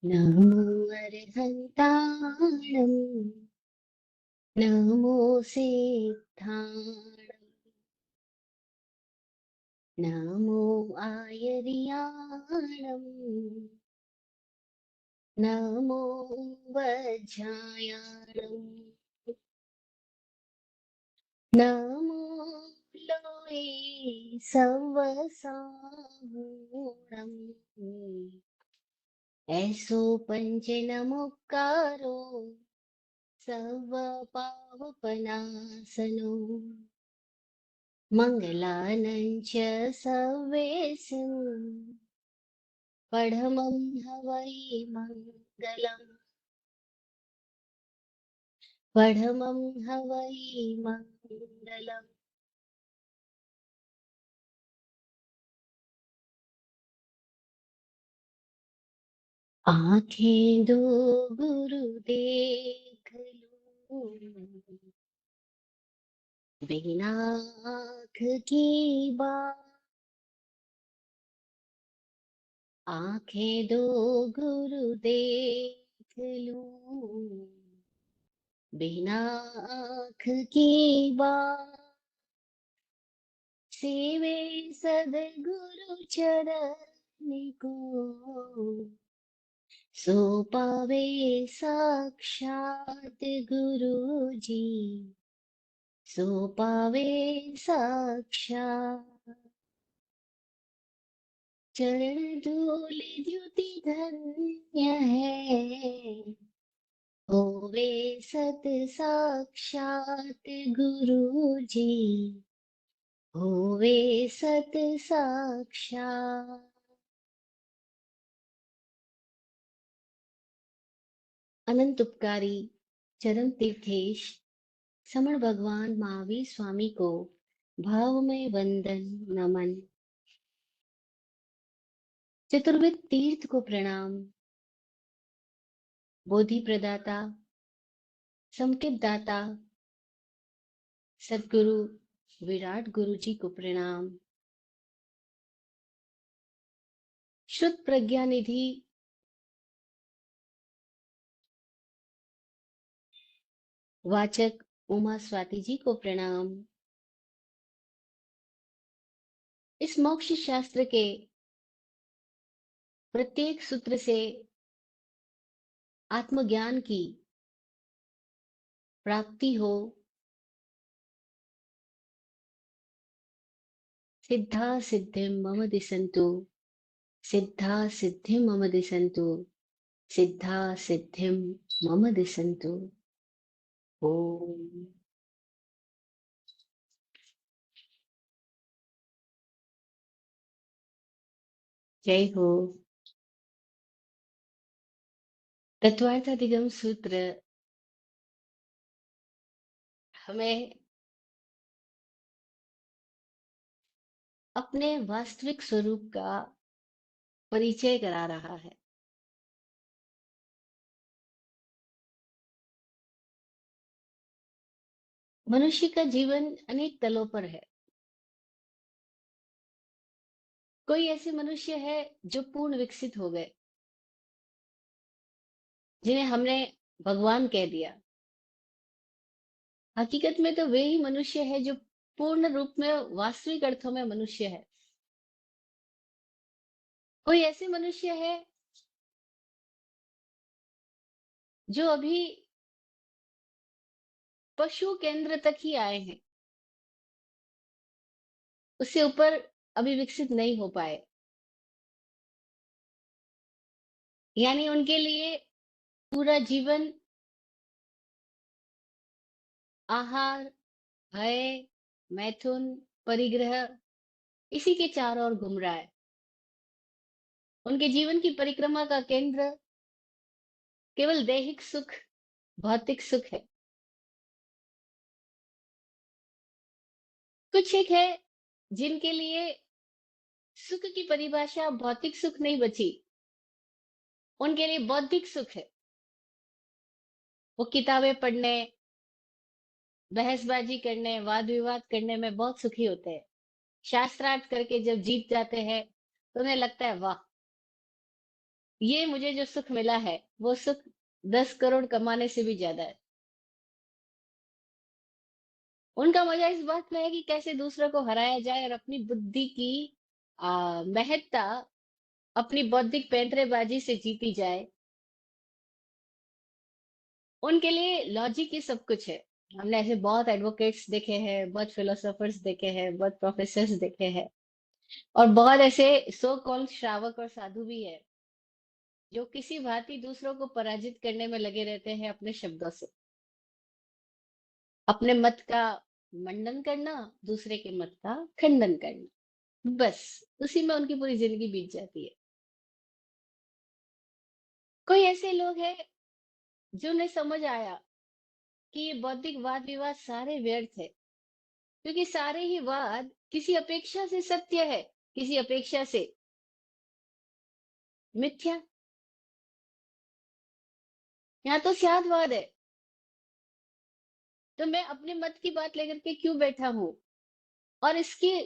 नमो अर्हन्ताणं नमो सिद्धाणं नमो आयर्याणं नमो वज्रायाणं नमो लोये सवसाहूणम् ऐसो पञ्चनमुक्कारो सर्वपावपनाशनो मङ्गलानं च सर्वेषु पढमं हवै मङ्गलम् पढमं हवै मङ्गलम्। आंखें दो गुरु देख लूं बिना आँख की बात। आंखें दो गुरु देख लूं बिना आँख की बात। सेवे सदगुरु चरण को सो पावे साक्षात गुरु जी सो पावे साक्षात। चरण धूल द्युति धन्य है होवे सत साक्षात गुरु जी होवे सत साक्षात। अनंत उपकारी चरण तीर्थेश समण भगवान महावीर स्वामी को भावमय वंदन नमन। चतुर्विद तीर्थ को प्रणाम। बोधि प्रदाता संकित दाता सद्गुरु विराट गुरु जी को प्रणाम। श्रुत प्रज्ञा निधि वाचक उमा स्वाति जी को प्रणाम। इस मोक्ष शास्त्र के प्रत्येक सूत्र से आत्मज्ञान की प्राप्ति हो, सिद्धा सिद्धिं मम दिशन्तु सिद्धा सिद्धिं मम दिशन्तु सिद्धा सिद्धिं मम दिशन्तु। ओम जय हो। तत्वार्थाधिगम सूत्र हमें अपने वास्तविक स्वरूप का परिचय करा रहा है। मनुष्य का जीवन अनेक तलों पर है। कोई ऐसे मनुष्य है जो पूर्ण विकसित हो गए, जिन्हें हमने भगवान कह दिया। हकीकत में तो वे ही मनुष्य है जो पूर्ण रूप में वास्तविक अर्थों में मनुष्य है। कोई ऐसे मनुष्य है जो अभी पशु केंद्र तक ही आए हैं, उससे ऊपर अभी विकसित नहीं हो पाए। यानी उनके लिए पूरा जीवन आहार, भय, मैथुन, परिग्रह इसी के चारों ओर घूम रहा है। उनके जीवन की परिक्रमा का केंद्र केवल दैहिक सुख, भौतिक सुख है। कुछ एक है जिनके लिए सुख की परिभाषा भौतिक सुख नहीं बची, उनके लिए बौद्धिक सुख है। वो किताबें पढ़ने, बहसबाजी करने, वाद विवाद करने में बहुत सुखी होते हैं। शास्त्रार्थ करके जब जीत जाते हैं तो उन्हें लगता है वाह, ये मुझे जो सुख मिला है वो सुख 10 करोड़ कमाने से भी ज्यादा है। उनका मजा इस बात में है कि कैसे दूसरों को हराया जाए और अपनी बुद्धि की महत्ता अपनी बौद्धिक पैंतरेबाजी से जीती जाए। उनके लिए लॉजिक ही सब कुछ है। हमने ऐसे बहुत एडवोकेट्स देखे हैं, बहुत फिलोसोफर्स देखे हैं, बहुत प्रोफेसर्स देखे हैं, और बहुत ऐसे सो कॉल्ड श्रावक और साधु भी है जो किसी भांति दूसरों को पराजित करने में लगे रहते हैं अपने शब्दों से। अपने मत का मंडन करना, दूसरे के मत का खंडन करना, बस उसी में उनकी पूरी जिंदगी बीत जाती है। कोई ऐसे लोग हैं जो ने समझ आया कि ये बौद्धिक वाद विवाद सारे व्यर्थ है, क्योंकि सारे ही वाद किसी अपेक्षा से सत्य है, किसी अपेक्षा से मिथ्या। यहाँ तो स्यादवाद है। तो मैं अपने मत की बात लेकर के क्यों बैठा हूं, और इसकी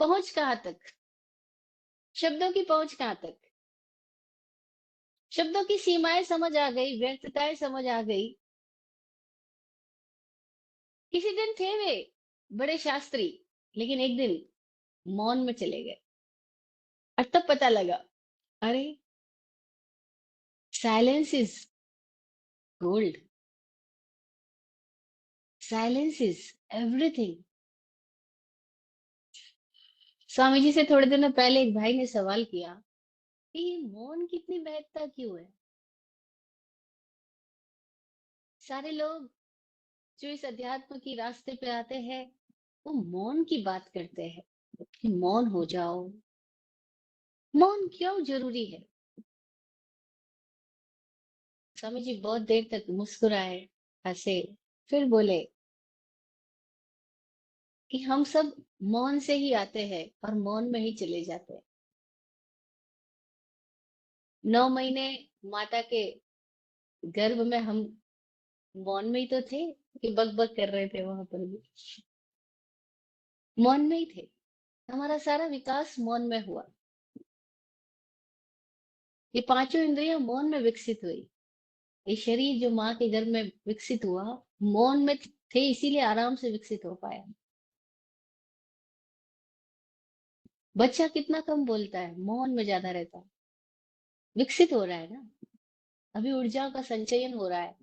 पहुंच कहाँ तक, शब्दों की पहुंच कहाँ तक। शब्दों की सीमाएं समझ आ गई, व्यर्थताएं समझ आ गई। किसी दिन थे वे बड़े शास्त्री, लेकिन एक दिन मौन में चले गए। और तब पता लगा, अरे silence is gold, silence is everything. Swami ji से थोड़े दिनों पहले एक भाई ने सवाल किया कि ये मौन की इतनी महत्ता क्यों है। सारे लोग जो इस अध्यात्म की रास्ते पे आते हैं वो मौन की बात करते हैं कि मौन हो जाओ। मौन क्यों जरूरी है। स्वामी जी बहुत देर तक मुस्कुराए, हंसे, फिर बोले कि हम सब मौन से ही आते हैं और मौन में ही चले जाते हैं। 9 महीने माता के गर्भ में हम मौन में ही तो थे, कि बक बक कर रहे थे वहां पर भी, मौन में ही थे। हमारा सारा विकास मौन में हुआ। ये पांचों इंद्रियां मौन में विकसित हुई। ये शरीर जो माँ के गर्भ में विकसित हुआ, मौन में थे, इसीलिए आराम से विकसित हो पाया। बच्चा कितना कम बोलता है, मौन में ज्यादा रहता है। विकसित हो रहा है ना, अभी ऊर्जा का संचयन हो रहा है।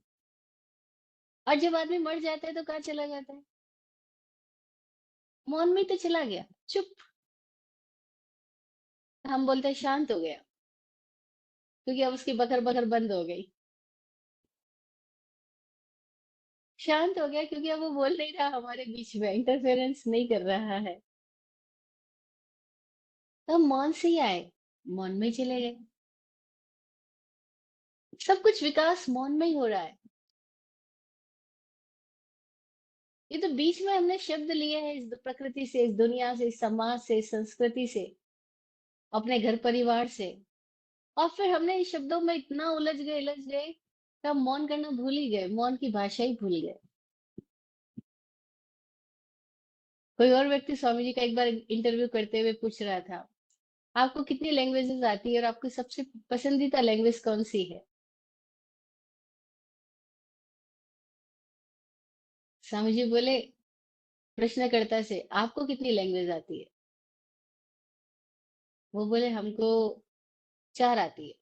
और जब आदमी मर जाता है तो कहाँ चला जाता है, मौन में ही तो चला गया, चुप। हम बोलते हैं शांत हो गया, क्योंकि अब उसकी बकर बकर बंद हो गई। शांत हो गया क्योंकि अब वो बोल नहीं रहा, हमारे बीच में इंटरफेरेंस नहीं कर रहा है। तो हम मौन से ही आए, मौन में ही चले गए। सब कुछ विकास मौन में ही हो रहा है। ये तो बीच में हमने शब्द लिए हैं इस प्रकृति से, इस दुनिया से, इस समाज से, इस संस्कृति से, अपने घर परिवार से, और फिर हमने इस शब्दों में इतना उलझ गए कि हम मौन करना भूल ही गए, मौन की भाषा ही भूल गए। कोई और व्यक्ति स्वामी जी का एक बार इंटरव्यू करते हुए पूछ रहा था, आपको कितनी लैंग्वेजेस आती है और आपकी सबसे पसंदीदा लैंग्वेज कौन सी है। स्वामी जी बोले प्रश्नकर्ता से, आपको कितनी लैंग्वेज आती है। वो बोले हमको 4 आती है।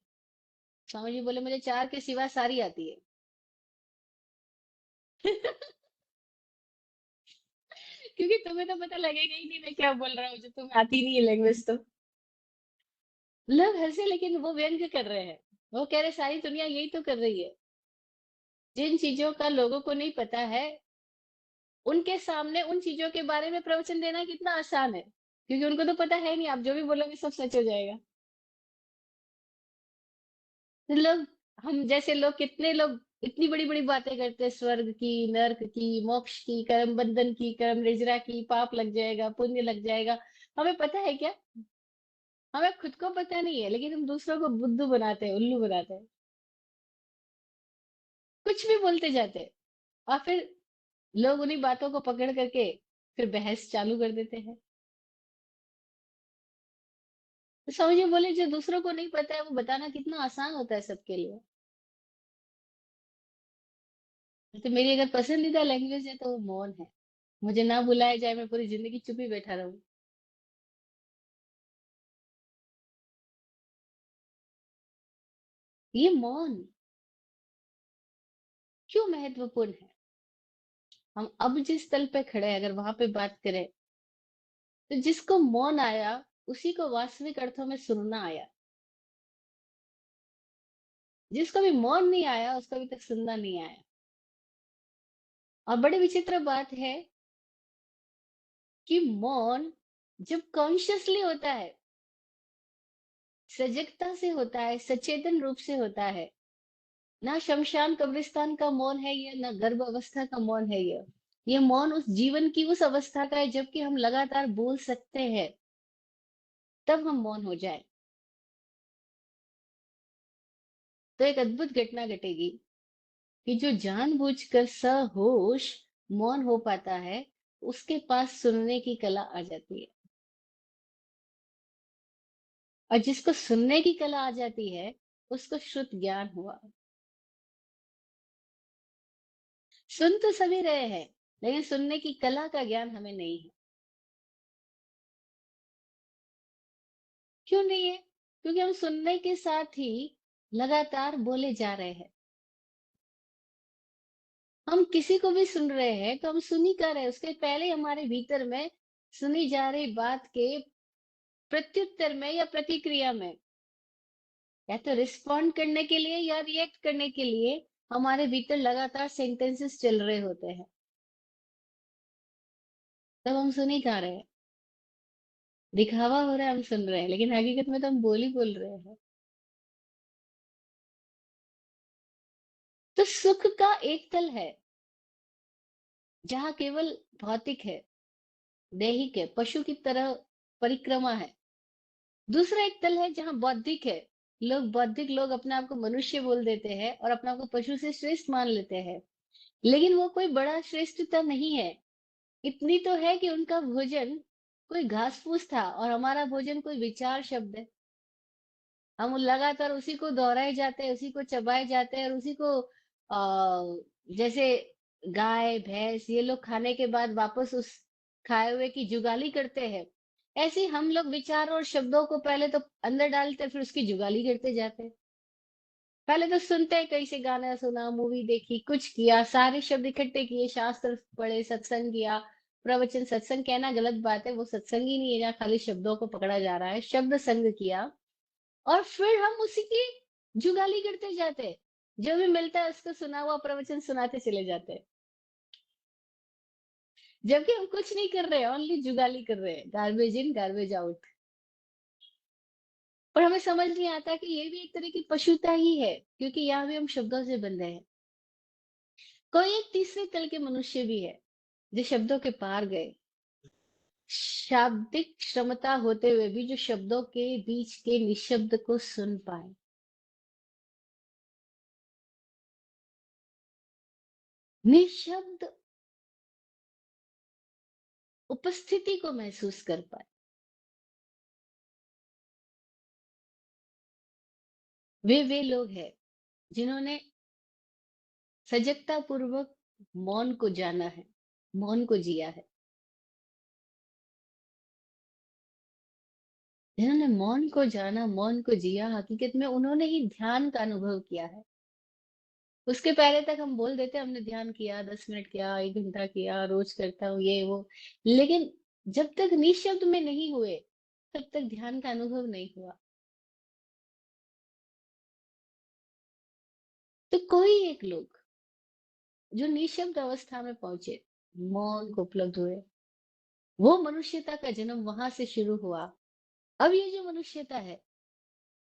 स्वामी जी बोले मुझे 4 के सिवा सारी आती है। क्योंकि तुम्हें तो पता लगेगा ही नहीं मैं क्या बोल रहा हूँ, जो तुम्हें आती नहीं है लैंग्वेज तो। लोग हंसे, लेकिन वो व्यंग कर रहे हैं। वो कह रहे सारी दुनिया यही तो कर रही है। जिन चीजों का लोगों को नहीं पता है, उनके सामने उन चीजों के बारे में प्रवचन देना कितना आसान है, क्योंकि उनको तो पता है नहीं, आप जो भी बोलोगे सब सच हो जाएगा। तो लोग, हम जैसे लोग, कितने लोग इतनी बड़ी बड़ी बातें करते हैं, स्वर्ग की, नर्क की, मोक्ष की, कर्म बंधन की, कर्म रिजरा की, पाप लग जाएगा, पुण्य लग जाएगा। हमें पता है क्या, हमें खुद को पता नहीं है, लेकिन हम दूसरों को बुद्धू बनाते हैं, उल्लू बनाते हैं, कुछ भी बोलते जाते हैं। और फिर लोग उन्हीं बातों को पकड़ करके फिर बहस चालू कर देते हैं। तो स्वामी जी बोले जो दूसरों को नहीं पता है वो बताना कितना आसान होता है सबके लिए। तो मेरी अगर पसंदीदा लैंग्वेज है तो वो मौन है। मुझे ना बुलाया जाए मैं पूरी जिंदगी चुप ही बैठा रहूं। ये मौन क्यों महत्वपूर्ण है? हम अब जिस तल पे खड़े हैं अगर वहां पे बात करें, तो जिसको मौन आया उसी को वास्तविक अर्थों में सुनना आया। जिसको भी मौन नहीं आया उसको अभी तक सुनना नहीं आया। और बड़ी विचित्र बात है कि मौन जब कॉन्शियसली होता है, सजगता से होता है, सचेतन रूप से होता है, ना शमशान कब्रिस्तान का मौन है ये, ना गर्भ अवस्था का मौन है ये मौन उस जीवन की उस अवस्था का है जबकि हम लगातार बोल सकते हैं, तब हम मौन हो जाए। तो एक अद्भुत घटना घटेगी कि जो जानबूझकर सहोश मौन हो पाता है, उसके पास सुनने की कला आ जाती है। और जिसको सुनने की कला आ जाती है, उसको श्रुत ज्ञान हुआ। सुन तो सभी रहे हैं, लेकिन सुनने की कला का ज्ञान हमें नहीं है। क्यों नहीं है? क्योंकि हम सुनने के साथ ही लगातार बोले जा रहे हैं। हम किसी को भी सुन रहे हैं तो हम सुन ही कर रहे हैं, उसके पहले हमारे भीतर में सुनी जा रही बात के प्रत्युत्तर में या प्रतिक्रिया में, या तो रिस्पॉन्ड करने के लिए या रिएक्ट करने के लिए हमारे भीतर लगातार सेंटेंसेस चल रहे होते हैं। तब हम सुन ही कहाँ रहे हैं। दिखावा हो रहा है, हम सुन रहे हैं, लेकिन हकीकत में तो हम बोल ही बोल रहे हैं। तो सुख का एक तल है जहाँ केवल भौतिक है, दैहिक है, पशु की तरह परिक्रमा है। दूसरा एक तल है जहाँ बौद्धिक है। बौद्धिक लोग अपने आप को मनुष्य बोल देते हैं और अपने आप को पशु से श्रेष्ठ मान लेते हैं, लेकिन वो कोई बड़ा श्रेष्ठता नहीं है। इतनी तो है कि उनका भोजन कोई घास फूस था और हमारा भोजन कोई विचार शब्द है। हम लगातार उसी को दोहराए जाते हैं, उसी को चबाए जाते हैं और उसी को जैसे गाय भैंस ये लोग खाने के बाद वापस उस खाए हुए की जुगाली करते हैं, ऐसे ही हम लोग विचार और शब्दों को पहले तो अंदर डालते फिर उसकी जुगाली करते जाते हैं। पहले तो सुनते हैं, कहीं से गाना सुना, मूवी देखी, कुछ किया, सारे शब्द इकट्ठे किए, शास्त्र पढ़े, सत्संग किया। प्रवचन, सत्संग कहना गलत बात है, वो सत्संग ही नहीं है जहाँ खाली शब्दों को पकड़ा जा रहा है, शब्द संग किया। और फिर हम उसी की जुगाली करते जाते हैं। जो भी मिलता है उसको सुना हुआ प्रवचन सुनाते चले जाते हैं, जबकि हम कुछ नहीं कर रहे, ओनली जुगाली कर रहे हैं, गार्बेज इन गार्बेज आउट। पर हमें समझ नहीं आता कि ये भी एक तरह की पशुता ही है, क्योंकि यहाँ भी हम शब्दों से बंधे हैं। कोई एक तीसरे तल के मनुष्य भी है जो शब्दों के पार गए, शाब्दिक क्षमता होते हुए भी जो शब्दों के बीच के निशब्द को सुन पाए। निशब्द उपस्थिति को महसूस कर पाए। वे लोग हैं जिन्होंने सजगता पूर्वक मौन को जाना है, मौन को जिया है। जिन्होंने मौन को जाना, मौन को जिया, हकीकत में उन्होंने ही ध्यान का अनुभव किया है। उसके पहले तक हम बोल देते हमने ध्यान किया, 10 मिनट किया, 1 घंटा किया, रोज करता हूँ ये वो, लेकिन जब तक निशब्द में नहीं हुए तब तक ध्यान का अनुभव नहीं हुआ। तो कोई एक लोग जो निशब्द अवस्था में पहुंचे, मौन को उपलब्ध हुए, वो मनुष्यता का जन्म वहां से शुरू हुआ। अब ये जो मनुष्यता है,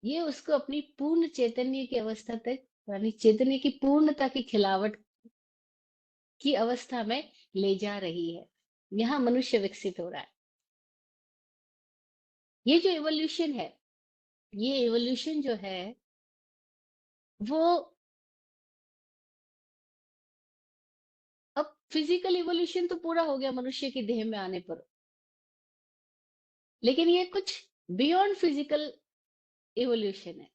ये उसको अपनी पूर्ण चैतन्य की अवस्था तक, यानी चैतन्य की पूर्णता की खिलावट की अवस्था में ले जा रही है। यहाँ मनुष्य विकसित हो रहा है। ये जो इवोल्यूशन है, ये इवोल्यूशन जो है वो अब फिजिकल इवोल्यूशन तो पूरा हो गया मनुष्य की देह में आने पर, लेकिन ये कुछ बियॉन्ड फिजिकल इवोल्यूशन है।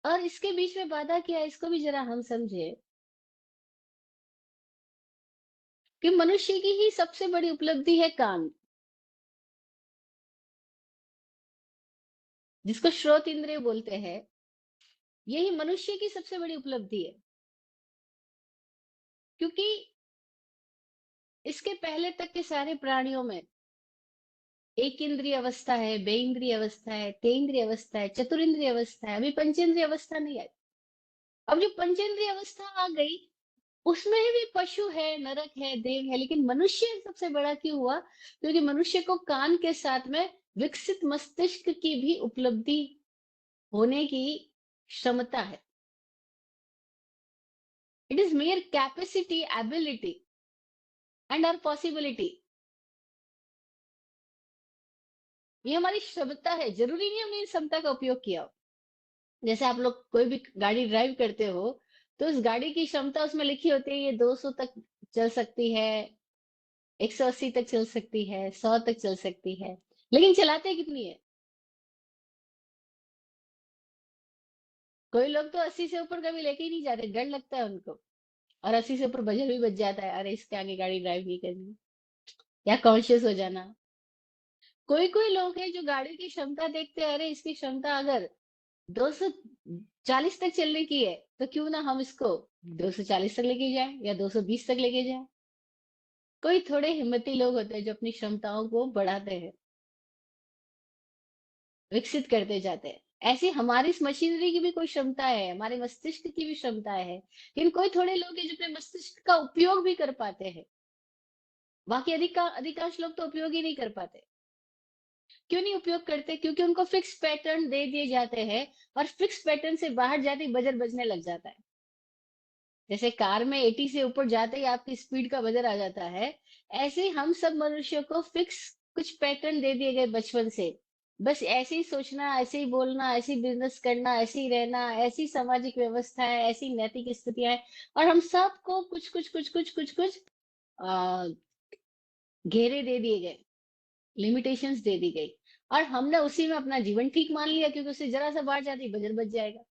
और इसके बीच में बाधा क्या है, इसको भी जरा हम समझे कि मनुष्य की ही सबसे बड़ी उपलब्धि है कान, जिसको श्रोत इंद्रिय बोलते हैं। यही मनुष्य की सबसे बड़ी उपलब्धि है, क्योंकि इसके पहले तक के सारे प्राणियों में एक इंद्रिय अवस्था है, बे इंद्रिय अवस्था है, ते इंद्रिय अवस्था है, चतुरिंद्रिय अवस्था है, अभी पंचेंद्रिय अवस्था नहीं आई। अब जो पंचेंद्रिय अवस्था आ गई, उसमें भी पशु है, नरक है, देव है, लेकिन मनुष्य सबसे बड़ा क्यों हुआ? क्योंकि मनुष्य को कान के साथ में विकसित मस्तिष्क की भी उपलब्धि होने की क्षमता है। It is mere capacity, ability and or possibility. ये हमारी क्षमता है, जरूरी नहीं हमने इस क्षमता का उपयोग किया हो। जैसे आप लोग कोई भी गाड़ी ड्राइव करते हो, तो उस गाड़ी की क्षमता उसमें लिखी होती है, ये 200 तक चल सकती है, 180 तक चल सकती है, 100 तक चल सकती है, लेकिन चलाते कितनी है? कोई लोग तो 80 से ऊपर कभी लेके ही नहीं जाते, डर लगता है उनको। और 80 से ऊपर बजर भी बच जाता है, अरे इसके आगे गाड़ी ड्राइव नहीं करनी, या कॉन्शियस हो जाना। कोई कोई लोग हैं जो गाड़ी की क्षमता देखते हैं, अरे इसकी क्षमता अगर 240 तक चलने की है, तो क्यों ना हम इसको 240 तक लेके जाएं या 220 तक लेके जाएं। कोई थोड़े हिम्मती लोग होते हैं जो अपनी क्षमताओं को बढ़ाते हैं, विकसित करते जाते हैं। ऐसी हमारी इस मशीनरी की भी कोई क्षमता है, हमारे मस्तिष्क की भी क्षमता है, लेकिन कोई थोड़े लोग हैं जो अपने मस्तिष्क का उपयोग भी कर पाते हैं। बाकी अधिकांश लोग तो उपयोग ही नहीं कर पाते। क्यों नहीं उपयोग करते? क्योंकि उनको फिक्स पैटर्न दे दिए जाते हैं, और फिक्स पैटर्न से बाहर जाते ही बजर बजने लग जाता है। जैसे कार में 80 से ऊपर जाते ही आपकी स्पीड का बजर आ जाता है, ऐसे ही हम सब मनुष्यों को फिक्स कुछ पैटर्न दे दिए गए बचपन से। बस ऐसे ही सोचना, ऐसे ही बोलना, ऐसे ही बिजनेस करना, ऐसे ही रहना, ऐसी सामाजिक व्यवस्था है, ऐसी नैतिक स्थितियां है, और हम सबको कुछ कुछ कुछ कुछ कुछ कुछ आ, घेरे दे दिए गए, लिमिटेशंस दे दी गई। और हमने उसी में अपना जीवन ठीक मान लिया, क्योंकि उससे जरा सा बाहर जाती बजर बच जाएगा।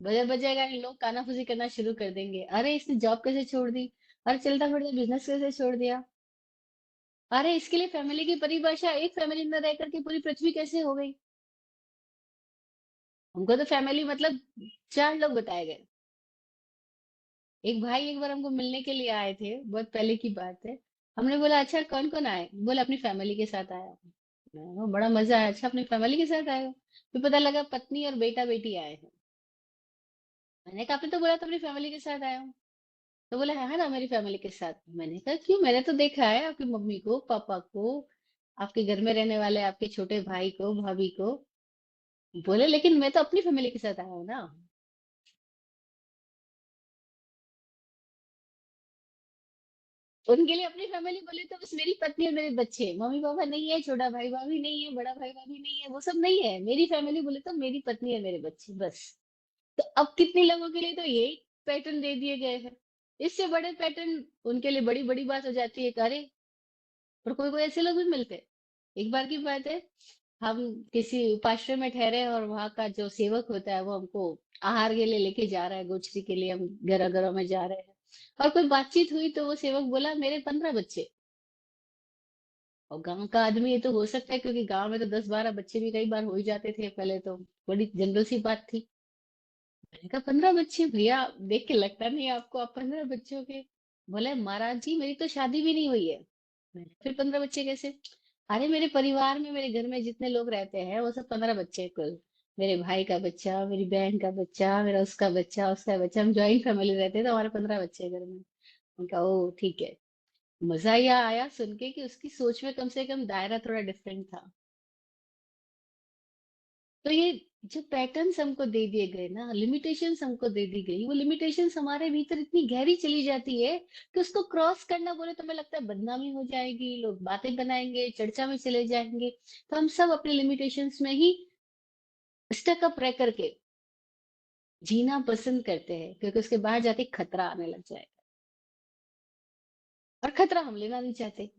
बजर बच जाएगा, इन लोग कानाफूसी करना शुरू कर देंगे, अरे इसने जॉब कैसे छोड़ दी, अरे चलता फिरता बिजनेस कैसे छोड़ दिया, अरे इसके लिए फैमिली की परिभाषा एक फैमिली में रह करके पूरी पृथ्वी कैसे हो गई। हमको तो फैमिली मतलब चार लोग बताए गए। एक भाई एक बार हमको मिलने के लिए आए थे, बहुत पहले की बात है। हमने बोला अच्छा कौन कौन आए, बोला अपनी फैमिली के साथ आया हूँ। मैंने कहा, बड़ा मजा आया, अच्छा अपनी फैमिली के साथ आए हो? फिर पता लगा पत्नी और बेटा बेटी आए हैं। मैंने कहा आपने तो बोला तो अपनी फैमिली के साथ आया हूँ। तो बोला है ना मेरी फैमिली के साथ। मैंने कहा क्यों, मैंने तो देखा है आपकी मम्मी को, पापा को, आपके घर में रहने वाले आपके छोटे भाई को, भाभी को। बोले लेकिन मैं तो अपनी फैमिली के साथ आया हूँ ना। उनके लिए अपनी फैमिली बोले तो बस मेरी पत्नी और मेरे बच्चे, मम्मी पापा नहीं है, छोटा भाई भाभी नहीं है, बड़ा भाई भाभी नहीं है, वो सब नहीं है। मेरी फैमिली बोले तो मेरी पत्नी और मेरे बच्चे बस। तो अब कितने लोगों के लिए तो यही पैटर्न दे दिए गए हैं। इससे बड़े पैटर्न उनके लिए बड़ी बड़ी बात हो जाती है, अरे। और कोई कोई ऐसे लोग भी मिलते हैं। एक बार की बात है, हम किसी उपाश्रय में ठहरे, और वहां का जो सेवक होता है वो हमको आहार के लिए लेके जा रहा है, गोचरी के लिए हम घरों घरों में जा रहे हैं। और कोई बातचीत हुई तो वो सेवक बोला मेरे 15 बच्चे। और गांव का आदमी है तो हो सकता है, क्योंकि गांव में तो 10-12 बच्चे भी कई बार हो ही जाते थे पहले तो, बड़ी जनरल सी बात थी। मैंने कहा 15 बच्चे भैया, देख के लगता नहीं आपको आप 15 बच्चों के? बोले महाराज जी मेरी तो शादी भी नहीं हुई है। मैंने, फिर 15 बच्चे कैसे? अरे मेरे परिवार में, मेरे घर में जितने लोग रहते हैं वो सब 15 बच्चे हैं कुल। मेरे भाई का बच्चा, मेरी बहन का बच्चा, मेरा उसका बच्चा, उसका बच्चा, हम ज्वाइंट फैमिली रहते हैं, तो हमारे 15 बच्चे हैं घर में। उनका ओ ठीक है। मजा यह आया सुन के कि उसकी सोच में कम से कम दायरा थोड़ा डिफरेंट था। तो ये जो पैटर्न्स हमको दे दिए गए ना, लिमिटेशंस हमको दे दी गई, वो लिमिटेशंस हमारे भीतर इतनी गहरी चली जाती है कि उसको क्रॉस करना बोले तो हमें लगता है बदनामी हो जाएगी, लोग बातें बनाएंगे, चर्चा में चले जाएंगे। तो हम सब अपने लिमिटेशंस में ही स्टक अप रह करके जीना पसंद करते हैं, क्योंकि उसके बाहर जाके खतरा आने लग जाएगा, और खतरा हम लेना नहीं चाहते।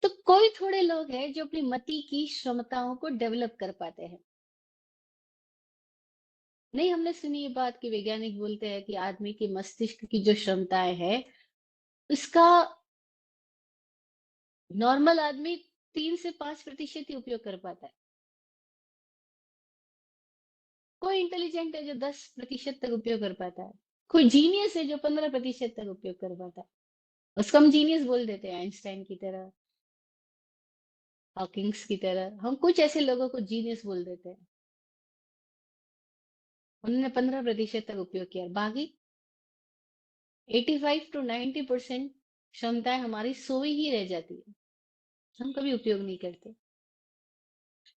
तो कोई थोड़े लोग हैं जो अपनी मति की क्षमताओं को डेवलप कर पाते हैं। नहीं, हमने सुनी ये बात कि वैज्ञानिक बोलते हैं कि आदमी के मस्तिष्क की जो क्षमताएं है, इसका नॉर्मल आदमी 3 से 5% ही उपयोग कर पाता है। कोई इंटेलिजेंट है जो 10% तक उपयोग कर पाता है। कोई जीनियस है जो 15% तक उपयोग कर पाता है। उसको हम जीनियस बोल देते हैं, आइंस्टाइन की तरह, हॉकिंग्स की तरह। हम कुछ ऐसे लोगों को जीनियस बोल देते हैं। उन्होंने 15% तक उपयोग किया, बाकी 85 to 90% क्षमताएं हमारी सोई ही रह जाती है, हम कभी उपयोग नहीं करते।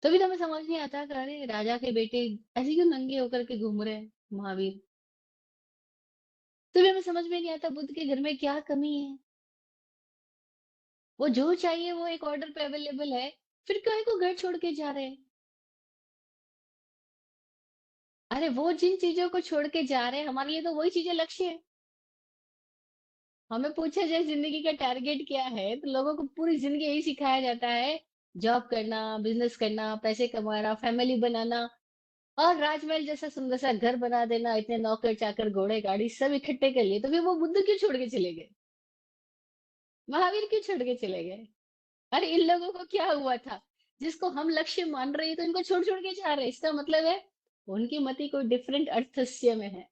तभी तो हमें समझ नहीं आता कि अरे राजा के बेटे ऐसे क्यों नंगे होकर के घूम रहे हैं, महावीर। तभी हमें समझ में नहीं आता बुद्ध के घर में क्या कमी है। वो जो चाहिए वो एक ऑर्डर पे अवेलेबल है, फिर क्यों को घर छोड़ के जा रहे हैं। अरे वो जिन चीजों को छोड़ के जा रहे हैं, हमारे लिए तो वही चीजें लक्ष्य है। हमें पूछा जाए जिंदगी का टारगेट क्या है, तो लोगों को पूरी जिंदगी यही सिखाया जाता है, जॉब करना, बिजनेस करना, पैसे कमाना, फैमिली बनाना, और राजमहल जैसा सुंदर सा घर बना देना, इतने नौकर चाकर घोड़े गाड़ी सब इकट्ठे कर लिए। तो फिर वो बुद्ध क्यों छोड़ के चले गए, महावीर क्यों छोड़ के चले गए। अरे इन लोगों को क्या हुआ था, जिसको हम लक्ष्य मान रहे हैं तो इनको छोड़ छोड़ के जा रहे हैं, इसका मतलब है उनकी मति कोई डिफरेंट अर्थस्य में है,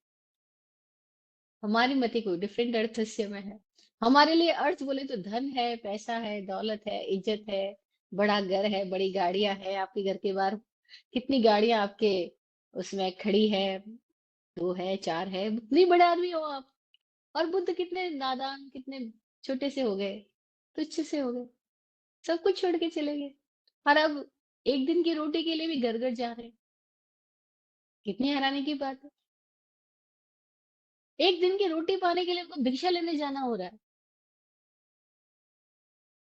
हमारी मति कोई डिफरेंट अर्थस्य में है। हमारे लिए अर्थ बोले तो धन है, पैसा है, दौलत है, इज्जत है, बड़ा घर है, बड़ी गाड़ियां है। आपके घर के बाहर कितनी गाड़ियां आपके उसमें खड़ी है, 2 है 4 है, इतनी बड़े आदमी हो आप। और बुद्ध कितने नादान, कितने छोटे से हो गए, तुच्छ से हो गए, सब कुछ छोड़ के चले गए। और अब एक दिन की रोटी के लिए भी घर घर जा रहे हैं। कितनी हैरानी की बात है, एक दिन की रोटी पाने के लिए उनको भिक्षा लेने जाना हो रहा है।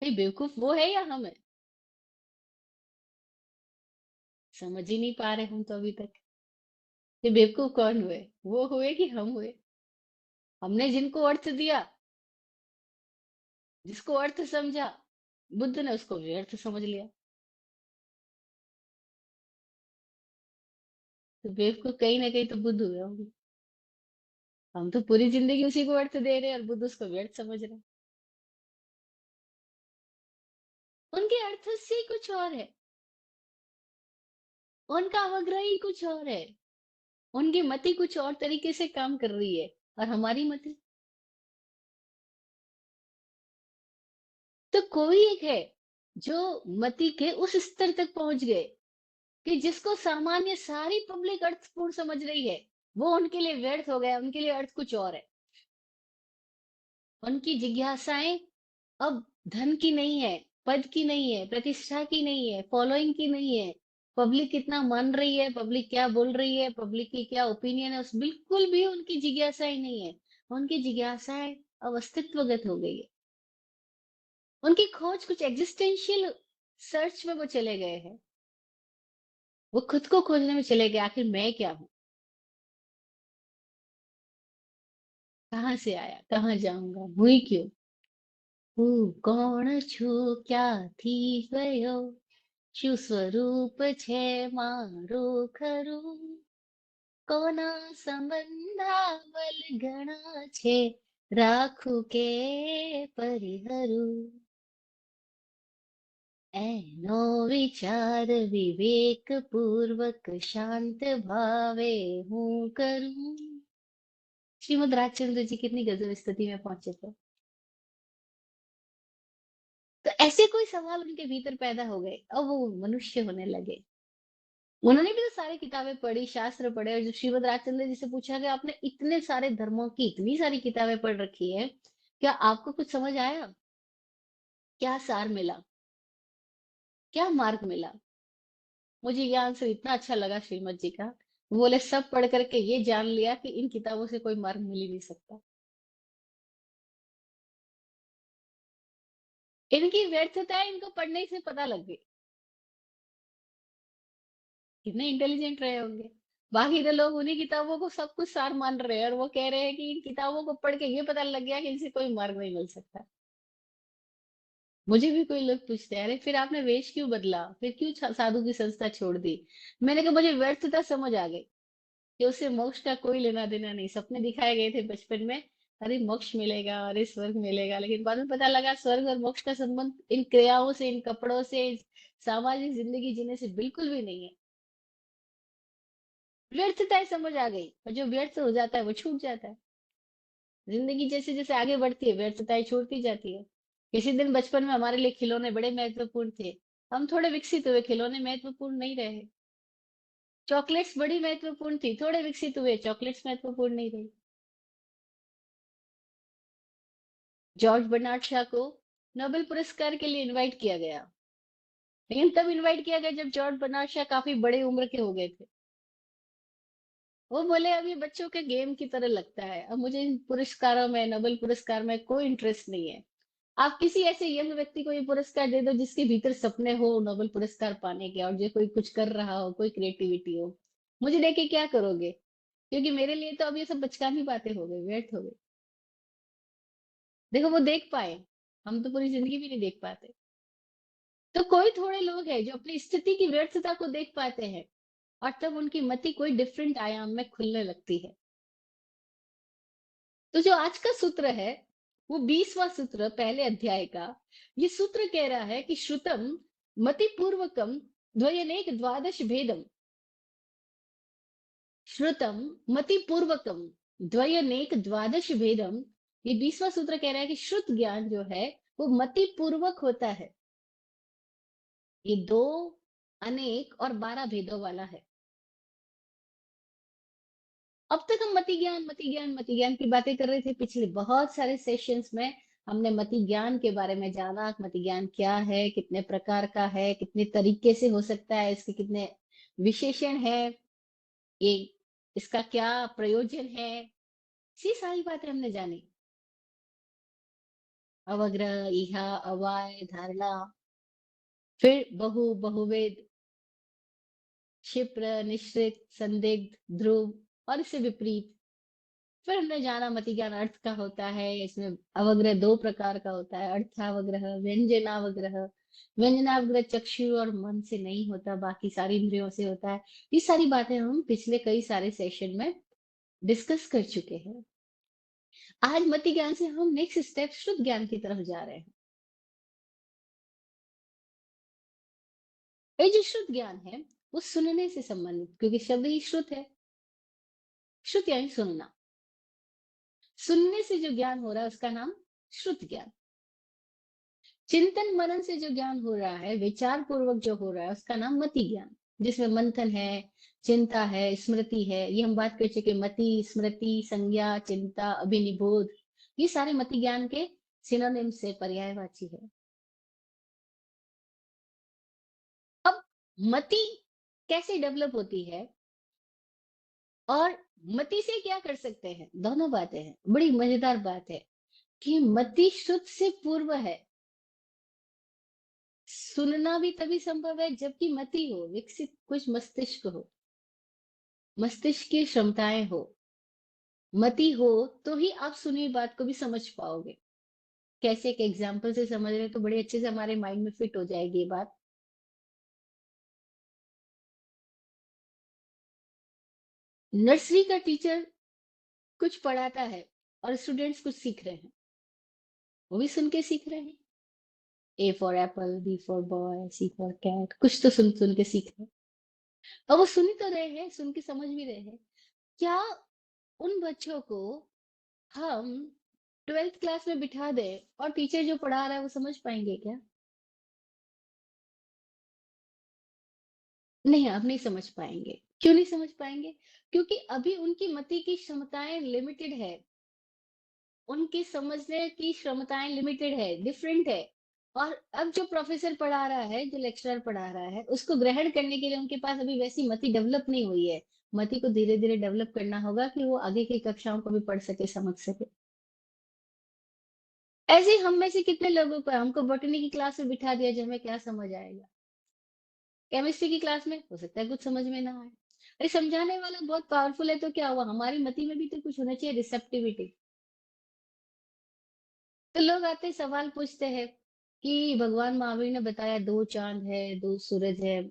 भाई बेवकूफ वो है या हम है, समझ ही नहीं पा रहे हम तो अभी तक। ये बेवकूफ कौन हुए, वो हुए कि हम हुए। हमने जिनको अर्थ दिया, जिसको अर्थ समझा, बुद्ध ने उसको व्यर्थ समझ लिया। तो बेवकूफ कहीं ना कहीं तो बुद्ध हुए होंगे। हम तो पूरी जिंदगी उसी को अर्थ दे रहे हैं और बुद्ध उसको व्यर्थ समझ रहे हैं। उनके अर्थ से ही कुछ और है, उनका अवग्रह ही कुछ और है, उनकी मति कुछ और तरीके से काम कर रही है, और हमारी मति तो कोई एक है जो मति के उस स्तर तक पहुंच गए कि जिसको सामान्य सारी पब्लिक अर्थपूर्ण समझ रही है, वो उनके लिए व्यर्थ हो गया, उनके लिए अर्थ कुछ और है। उनकी जिज्ञासाएं अब धन की नहीं है, पद की नहीं है, प्रतिष्ठा की नहीं है, फॉलोइंग की नहीं है, पब्लिक कितना मान रही है, पब्लिक क्या बोल रही है, पब्लिक की क्या ओपिनियन है, उस बिल्कुल भी उनकी जिज्ञासाएं नहीं है। उनकी जिज्ञासाएं अब अस्तित्वगत हो गई है। उनकी खोज कुछ एग्जिस्टेंशियल सर्च में वो चले गए हैं। वो खुद को खोजने में चले गए, आखिर मैं क्या हूँ, कहाँ से आया, कहाँ जाऊंगा, हुई क्यों, હું કોણ છું, ક્યાંથી ગયો, શું સ્વરૂપ છે મારું ખરું, કોના સંબંધાવલ ગણા છે, રાખું કે પરિહરું, એનો વિચાર વિવેક પૂર્વક શાંત ભાવે હું કરું। श्रीमद राजचंद्र जी कितनी गजब स्थिति में पहुंचे थे। तो ऐसे कोई सवाल उनके भीतर पैदा हो गए, अब वो मनुष्य होने लगे। उन्होंने भी तो सारी किताबें पढ़ी, शास्त्र पढ़े, और जब श्रीमद राजचंद्र जी से पूछा कि आपने इतने सारे धर्मों की इतनी सारी किताबें पढ़ रखी है, क्या आपको कुछ समझ आया, क्या सार मिला, क्या मार्ग मिला। मुझे ये आंसर इतना अच्छा लगा श्रीमद जी का। वो बोले सब पढ़ करके ये जान लिया कि इन किताबों से कोई मार्ग मिल ही नहीं सकता। इनकी व्यर्थता इनको पढ़ने से पता लग गई। कितने इंटेलिजेंट रहे होंगे। बाकी तो लोग उन्हीं किताबों को सब कुछ सार मान रहे हैं, और वो कह रहे हैं कि इन किताबों को पढ़ के ये पता लग गया कि इनसे कोई मार्ग नहीं मिल सकता। मुझे भी कोई लोग पूछते हैं, अरे फिर आपने वेश क्यों बदला, फिर क्यों साधु की संस्था छोड़ दी? मैंने कहा मुझे व्यर्थता समझ आ गई कि उससे मोक्ष का कोई लेना देना नहीं। सपने दिखाए गए थे बचपन में, अरे मोक्ष मिलेगा, अरे स्वर्ग मिलेगा, लेकिन बाद में पता लगा स्वर्ग और मोक्ष का संबंध इन क्रियाओं से, इन कपड़ों से, इस सामाजिक जिंदगी जीने से बिल्कुल भी नहीं है। व्यर्थताएं समझ आ गई, और जो व्यर्थ हो जाता है वो छूट जाता है। जिंदगी जैसे जैसे आगे बढ़ती है व्यर्थताएं छूटती जाती है। किसी दिन बचपन में हमारे लिए खिलौने बड़े महत्वपूर्ण थे, हम थोड़े विकसित हुए, खिलौने महत्वपूर्ण नहीं रहे। चॉकलेट्स बड़ी महत्वपूर्ण थी, थोड़े विकसित हुए, चॉकलेट्स महत्वपूर्ण नहीं रही। जॉर्ज बर्नार्ड शॉ को नोबेल पुरस्कार के लिए इनवाइट किया गया, लेकिन तब इनवाइट किया गया जब जॉर्ज बर्नार्ड शॉ काफी बड़े उम्र के हो गए थे। वो बोले अब ये बच्चों के गेम की तरह लगता है, अब मुझे इन पुरस्कारों में, नोबेल पुरस्कार में कोई इंटरेस्ट नहीं है। आप किसी ऐसे यंग व्यक्ति को ये पुरस्कार दे दो जिसके भीतर सपने हो नोबेल पुरस्कार पाने के, और जो कोई कुछ कर रहा हो, कोई क्रिएटिविटी हो, मुझे देके क्या करोगे? क्योंकि मेरे लिए तो अब ये सब बचकानी बातें हो गई, व्यर्थ हो गई। देखो वो देख पाए, हम तो पूरी जिंदगी भी नहीं देख पाते। तो कोई थोड़े लोग हैं जो अपनी स्थिति की व्यर्थता को देख पाते हैं, और तब उनकी मति कोई डिफरेंट आयाम में खुलने लगती है। तो जो आज का सूत्र है, वो 20वां सूत्र पहले अध्याय का, ये सूत्र कह रहा है कि श्रुतम मति पूर्वकम द्वयनेक द्वादश भेदम। श्रुतम मति पूर्वकम द्वयनेक द्वादश भेदम। ये 20वां सूत्र कह रहा है कि श्रुत ज्ञान जो है वो मति पूर्वक होता है। ये दो, अनेक और 12 भेदों वाला है। अब तक हम मति ज्ञान, मति ज्ञान, मति ज्ञान की बातें कर रहे थे। पिछले बहुत सारे सेशंस में हमने मति ज्ञान के बारे में जाना, मति ज्ञान क्या है, कितने प्रकार का है, कितने तरीके से हो सकता है, इसके कितने विशेषण है, ये इसका क्या प्रयोजन है, ये सारी बातें हमने जानी। अवग्रह, इहा, अवाय, धारणा, फिर बहुवेद, क्षिप्र, निश्रित, संदिग्ध, ध्रुव, और इससे विपरीत। फिर हमने जाना मति ज्ञान अर्थ का होता है, इसमें अवग्रह दो प्रकार का होता है, अर्थावग्रह, व्यंजनावग्रह। व्यंजनावग्रह चक्षु और मन से नहीं होता, बाकी सारी इंद्रियों से होता है। ये सारी बातें हम पिछले कई सारे सेशन में डिस्कस कर चुके हैं। आज मति ज्ञान से हम नेक्स्ट स्टेप शुद्ध ज्ञान की तरफ जा रहे हैं। ये जो शुद्ध ज्ञान है वो सुनने से संबंधित, क्योंकि शब्द ही श्रुत है। श्रुत यानी सुनना। सुनने से जो ज्ञान हो रहा है उसका नाम श्रुत ज्ञान। चिंतन मनन से जो ज्ञान हो रहा है, विचार पूर्वक जो हो रहा है, उसका नाम मति ज्ञान, जिसमें मंथन है, चिंता है, स्मृति है। ये हम बात कर चुके, मति, स्मृति, संज्ञा, चिंता, अभिनिबोध, ये सारे मति ज्ञान के सिनोनिम से पर्यायवाची है। अब मति कैसे डेवलप होती है, और मति से क्या कर सकते हैं, दोनों बातें हैं। बड़ी मजेदार बात है कि मति श्रुत से पूर्व है। सुनना भी तभी संभव है जबकि मति हो, विकसित कुछ मस्तिष्क हो, मस्तिष्क की क्षमताएं हो, मति हो, तो ही आप सुनी हुई बात को भी समझ पाओगे। कैसे, एक एग्जाम्पल से समझ रहे हो तो बड़े अच्छे से हमारे माइंड में फिट हो जाएगी ये बात। नर्सरी का टीचर कुछ पढ़ाता है और स्टूडेंट्स कुछ सीख रहे हैं, वो भी सुन के सीख रहे हैं। A for apple, B for boy, C for cat, कुछ तो सुन सुन के सीख रहे हैं। और वो सुन ही तो रहे हैं, सुन के समझ भी रहे हैं। क्या उन बच्चों को हम 12th क्लास में बिठा दे और टीचर जो पढ़ा रहा है वो समझ पाएंगे क्या? नहीं, आप नहीं समझ पाएंगे। क्यों नहीं समझ पाएंगे? क्योंकि अभी उनकी मति की क्षमताएं लिमिटेड है, उनकी समझने की क्षमताएं लिमिटेड है, डिफरेंट है। और अब जो प्रोफेसर पढ़ा रहा है, जो लेक्चरर पढ़ा रहा है, उसको ग्रहण करने के लिए उनके पास अभी वैसी मति डेवलप नहीं हुई है। मति को धीरे धीरे डेवलप करना होगा कि वो आगे की कक्षाओं को भी पढ़ सके, समझ सके। ऐसे ही हम में से कितने लोगों को, हमको बॉटनी की क्लास में बिठा दिया जो हमें क्या समझ आएगा, केमिस्ट्री की क्लास में हो सकता है कुछ समझ में ना आए। अरे समझाने वाला बहुत पावरफुल है तो क्या हुआ, हमारी मति में भी तो कुछ होना चाहिए, रिसेप्टिविटी। तो लोग आते हैं, सवाल पूछते हैं, कि भगवान महावीर ने बताया 2 चाँद है, 2 सूरज है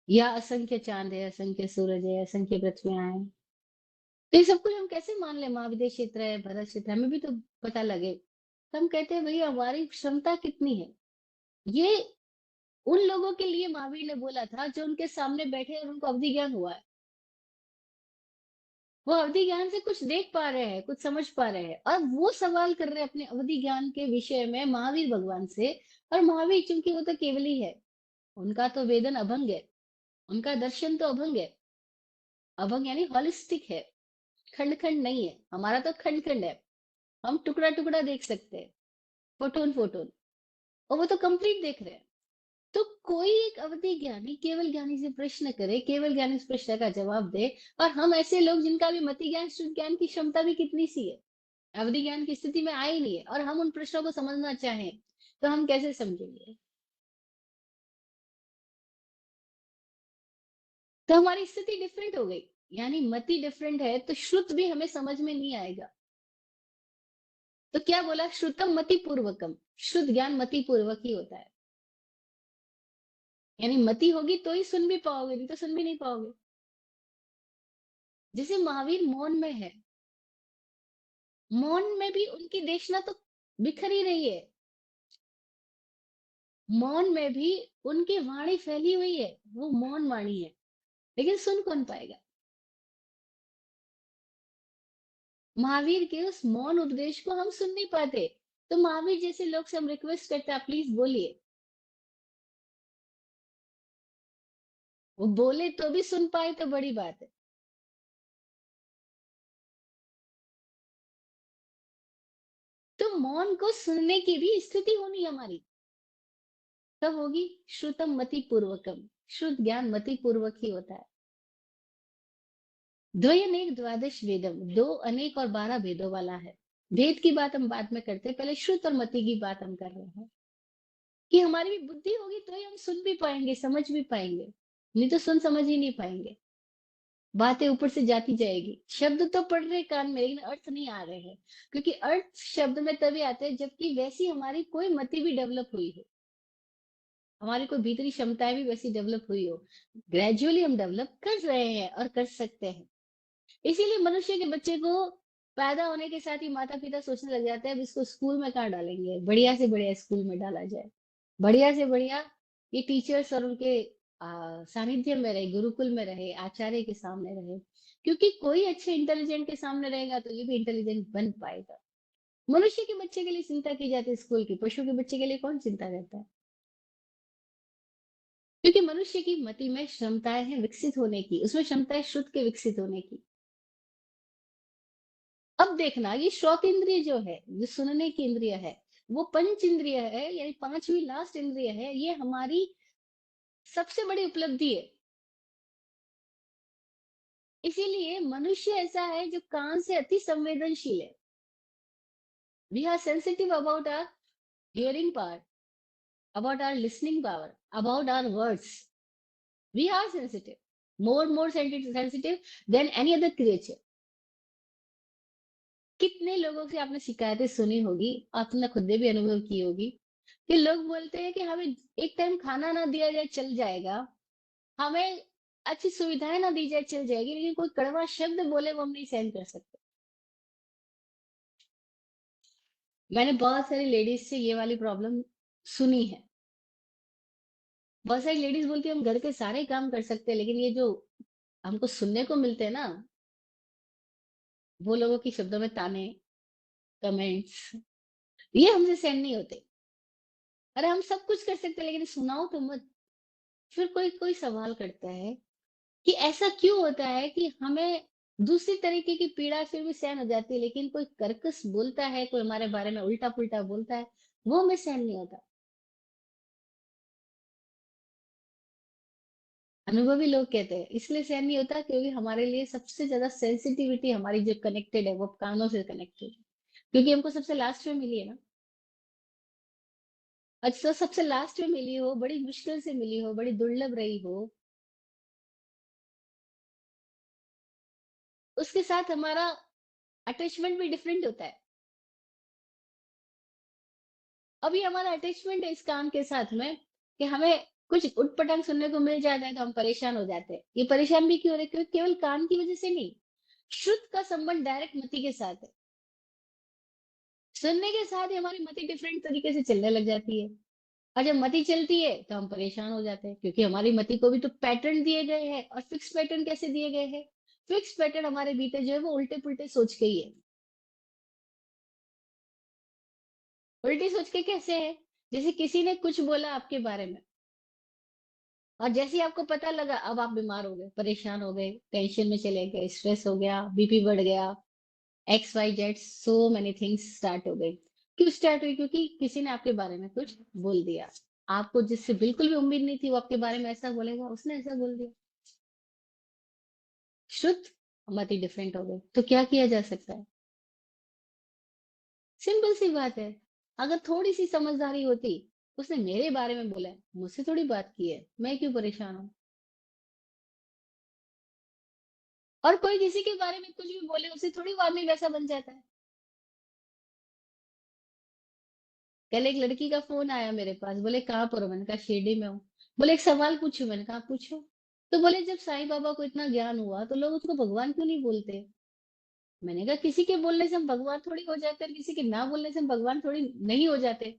या असंख्य चाँद है, असंख्य सूरज है, असंख्य पृथ्वियाँ हैं। तो ये सब कुछ हम कैसे मान लें, महाविद्य क्षेत्र है, भरत क्षेत्र है, हमें भी तो पता लगे। तो हम कहते हैं भई हमारी क्षमता कितनी है? ये उन लोगों के लिए महावीर ने बोला था जो उनके सामने बैठे और उनको अवधि ज्ञान हुआ है। वो अवधि ज्ञान से कुछ देख पा रहे हैं, कुछ समझ पा रहे हैं और वो सवाल कर रहे हैं अपने अवधि ज्ञान के विषय में महावीर भगवान से। और महावीर चूंकि वो तो केवली है, उनका तो वेदन अभंग है, उनका दर्शन तो अभंग है। अभंग यानी हॉलिस्टिक है, खंड खंड नहीं है। हमारा तो खंड खंड है, हम टुकड़ा टुकड़ा देख सकते हैं, फोटोन फोटोन, और वो तो कंप्लीट देख रहे हैं। तो कोई एक अवधि ज्ञानी केवल ज्ञानी से प्रश्न करे, केवल ज्ञानी उस प्रश्न का जवाब दे, और हम ऐसे लोग जिनका भी मति ज्ञान शुद्ध ज्ञान की क्षमता भी कितनी सी है, अवधि ज्ञान की स्थिति में आई नहीं है, और हम उन प्रश्नों को समझना चाहें, तो हम कैसे समझेंगे? तो हमारी स्थिति डिफरेंट हो गई। यानी मति डिफरेंट है तो श्रुत भी हमें समझ में नहीं आएगा। तो क्या बोला, श्रुतम मति पूर्वकम, शुद्ध ज्ञान मति पूर्वक ही होता है। यानी मति होगी तो ही सुन भी पाओगे, नहीं तो सुन भी नहीं पाओगे। जैसे महावीर मौन में है, मौन में भी उनकी देशना तो बिखर ही रही है। मौन में भी उनकी वाणी फैली हुई है, वो मौन वाणी है, लेकिन सुन कौन पाएगा? महावीर के उस मौन उपदेश को हम सुन नहीं पाते। तो महावीर जैसे लोग से हम रिक्वेस्ट करते हैं, आप प्लीज बोलिए। वो बोले तो भी सुन पाए तो बड़ी बात है। तो मौन को सुनने की भी स्थिति होनी हमारी तब होगी। श्रुतम मति पूर्वकम, शुद्ध ज्ञान मति पूर्वक ही होता है। द्वयनेक द्वादश वेदम, दो अनेक और 12 वेदों वाला है। वेद की बात हम बाद में करते हैं, पहले श्रुत और मति की बात हम कर रहे हैं। कि हमारी भी बुद्धि होगी तो ही हम सुन भी पाएंगे, समझ भी पाएंगे, नहीं तो सुन समझ ही नहीं पाएंगे। बातें ऊपर से जाती जाएगी, शब्द तो पढ़ रहे कान में, लेकिन अर्थ नहीं आ रहे हैं। क्योंकि अर्थ शब्द में तभी आते हैं जबकि वैसी हमारी कोई मति भी डेवलप हुई हो, हमारी कोई भीतरी क्षमताएं भी वैसी डेवलप हुई हो। ग्रेजुअली हम डेवलप कर रहे हैं और कर सकते हैं। इसीलिए मनुष्य के बच्चे को पैदा होने के साथ ही माता पिता सोचने लग जाते हैं अब इसको स्कूल में कहाँ डालेंगे, बढ़िया से बढ़िया स्कूल में डाला जाए, बढ़िया से बढ़िया ये टीचर्स और उनके सानिध्य में रहे, गुरुकुल में रहे, आचार्य के सामने रहे। क्योंकि कोई अच्छे इंटेलिजेंट के सामने रहेगा तो ये भी इंटेलिजेंट बन पाएगा। मनुष्य के बच्चे के लिए चिंता की जाती है स्कूल की, पशु के बच्चे के लिए कौन चिंता करता है? क्योंकि मनुष्य की मति में क्षमताएं हैं विकसित होने की, उसमें क्षमता है शुद्ध के विकसित होने की। अब देखना, ये श्रोत इंद्रिय जो है, जो सुनने की इंद्रिय है, वो पंच इंद्रिय है, यानी पांचवी लास्ट इंद्रिय है। ये हमारी सबसे बड़ी उपलब्धि है। इसीलिए मनुष्य ऐसा है जो कान से अति संवेदनशील है। We are sensitive about our hearing power, about our listening power, about our words. We are sensitive, more sensitive than any other creature. कितने लोगों से आपने शिकायतें सुनी होगी, आपने खुद ने भी अनुभव की होगी, कि लोग बोलते हैं कि हमें एक टाइम खाना ना दिया जाए चल जाएगा, हमें अच्छी सुविधाएं ना दी जाए चल जाएगी, लेकिन कोई कड़वा शब्द बोले वो हम नहीं सहन कर सकते। मैंने बहुत सारी लेडीज से ये वाली प्रॉब्लम सुनी है। बहुत सारी लेडीज बोलती है हम घर के सारे काम कर सकते हैं, लेकिन ये जो हमको सुनने को मिलते हैं ना, वो लोगों की शब्दों में ताने, कमेंट्स, ये हमसे सहन नहीं होते। अरे हम सब कुछ कर सकते हैं लेकिन सुनाओ तो मत। फिर कोई कोई सवाल करता है कि ऐसा क्यों होता है कि हमें दूसरी तरीके की पीड़ा फिर भी सहन हो जाती है, लेकिन कोई कर्कश बोलता है, कोई हमारे बारे में उल्टा पुल्टा बोलता है, वो हमें सहन नहीं होता। अनुभवी लोग कहते हैं इसलिए सहन नहीं होता क्योंकि हमारे लिए सबसे ज्यादा सेंसिटिविटी हमारी जो कनेक्टेड है वो कानों से कनेक्टेड है। क्योंकि हमको सबसे लास्ट में मिली है ना। अच्छा, सबसे लास्ट में मिली हो, बड़ी मुश्किल से मिली हो, बड़ी दुर्लभ रही हो, उसके साथ हमारा अटैचमेंट भी डिफरेंट होता है। अभी हमारा अटैचमेंट है इस काम के साथ में कि हमें कुछ उटपटांग सुनने को मिल जाता है तो हम परेशान हो जाते हैं। ये परेशान भी क्यों हो रहे हैं? क्योंकि केवल कान की वजह से नहीं, श्रुत का संबंध डायरेक्ट मति के साथ है। सुनने के साथ ही हमारी मति डिफरेंट तरीके से चलने लग जाती है। और जब मति चलती है तो हम परेशान हो जाते हैं, क्योंकि हमारी मति को भी तो पैटर्न दिए गए हैं। और फिक्स पैटर्न कैसे दिए गए हैं? फिक्स पैटर्न हमारे भीतर जो है वो उल्टे पुल्टे सोच के ही है। उल्टी सोच के कैसे है? जैसे किसी ने कुछ बोला आपके बारे में, और जैसे ही आपको पता लगा अब आप बीमार हो गए, परेशान हो गए, टेंशन में चले गए, स्ट्रेस हो गया, बीपी बढ़ गया, X Y Z so many things start हो गई। क्यों स्टार्ट हुई? क्योंकि किसी ने आपके बारे में कुछ बोल दिया। आपको जिससे बिल्कुल भी उम्मीद नहीं थी वो आपके बारे में ऐसा बोलेगा, उसने ऐसा बोल दिया। शुद्ध मति डिफरेंट हो गई, तो क्या किया जा सकता है? सिंपल सी बात है। अगर थोड़ी सी समझदारी होती, उसने मेरे बारे में बोला है, मुझसे थोड़ी बात की है, मैं क्यों परेशान हूँ? और कोई किसी के बारे में कुछ भी बोले, उसे थोड़ी वो आदमी वैसा बन जाता है। कल एक लड़की का फोन आया मेरे पास, बोले कहाँ पर हो? मैंने कहा शिरडी में हूँ। बोले एक सवाल पूछूं? मैंने कहा पूछो। तो बोले जब साईं बाबा को इतना ज्ञान हुआ तो लोग उसको भगवान क्यों नहीं बोलते? मैंने कहा किसी के बोलने से हम भगवान थोड़ी हो जाते, और किसी के ना बोलने से हम भगवान थोड़ी नहीं हो जाते।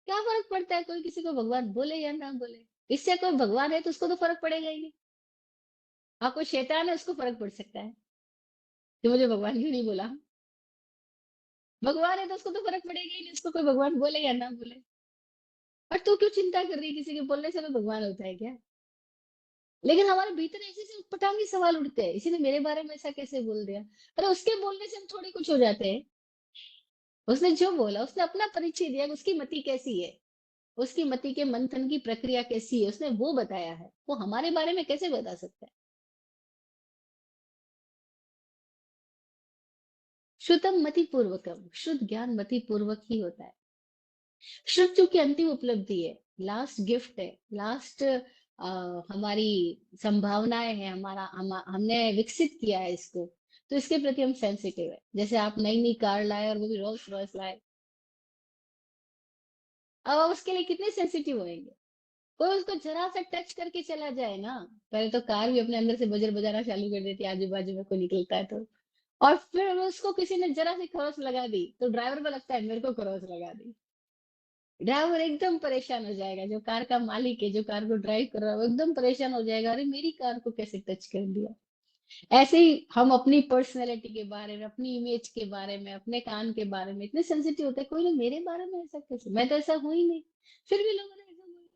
क्या फर्क पड़ता है कोई किसी को भगवान बोले या ना बोले? इससे कोई भगवान है तो उसको तो फर्क पड़ेगा ही नहीं। हाँ, कोई शैतान है उसको फर्क पड़ सकता है कि मुझे भगवान क्यों नहीं बोला। भगवान है तो उसको तो फर्क पड़ेगा ही नहीं, उसको कोई भगवान बोले या ना बोले। और तू क्यों चिंता कर रही है? किसी के बोलने से कोई भगवान होता है क्या? लेकिन हमारे भीतर ऐसे ऐसे उटपटांगी सवाल उठते हैं, इसी ने मेरे बारे में ऐसा कैसे बोल दिया? अरे उसके बोलने से हम थोड़ी कुछ हो जाते हैं। उसने जो बोला, उसने अपना परिचय दिया कि उसकी मति कैसी है, उसकी मति के मंथन की प्रक्रिया कैसी है, उसने वो बताया है। वो हमारे बारे में कैसे बता सकता है? श्रुतम मति पूर्वकम, शुद्ध ज्ञान मति पूर्वक ही होता है। शुद्ध चूंकि अंतिम उपलब्धि है, लास्ट गिफ्ट है, लास्ट हमारी संभावनाएं हैं, हमने विकसित किया है इसको, तो इसके प्रति हम सेंसिटिव है। जैसे आप नई नई कार लाए और वो भी रोल्स रॉयस लाए, अब आप उसके लिए कितने सेंसिटिव होंगे? कोई उसको जरा सा टच करके चला जाए ना, पहले तो कार भी अपने अंदर से बजर बजाना चालू कर देती है आजू बाजू में कोई निकलता है तो। और फिर उसको किसी ने जरा सी खरोच लगा दी तो ड्राइवर को लगता है मेरे को खरोच लगा दी। ड्राइवर एकदम परेशान हो जाएगा, जो कार का मालिक है, जो कार को ड्राइव कर रहा है, वो एकदम परेशान हो जाएगा, अरे मेरी कार को कैसे टच कर दिया। ऐसे ही हम अपनी पर्सनैलिटी के बारे में, अपनी इमेज के बारे में, अपने कान के बारे में इतने सेंसिटिव होते हैं, कोई लोग मेरे बारे में ऐसा कैसे, मैं तो ऐसा हूं ही नहीं, फिर भी लोगों ने ऐसा बोला।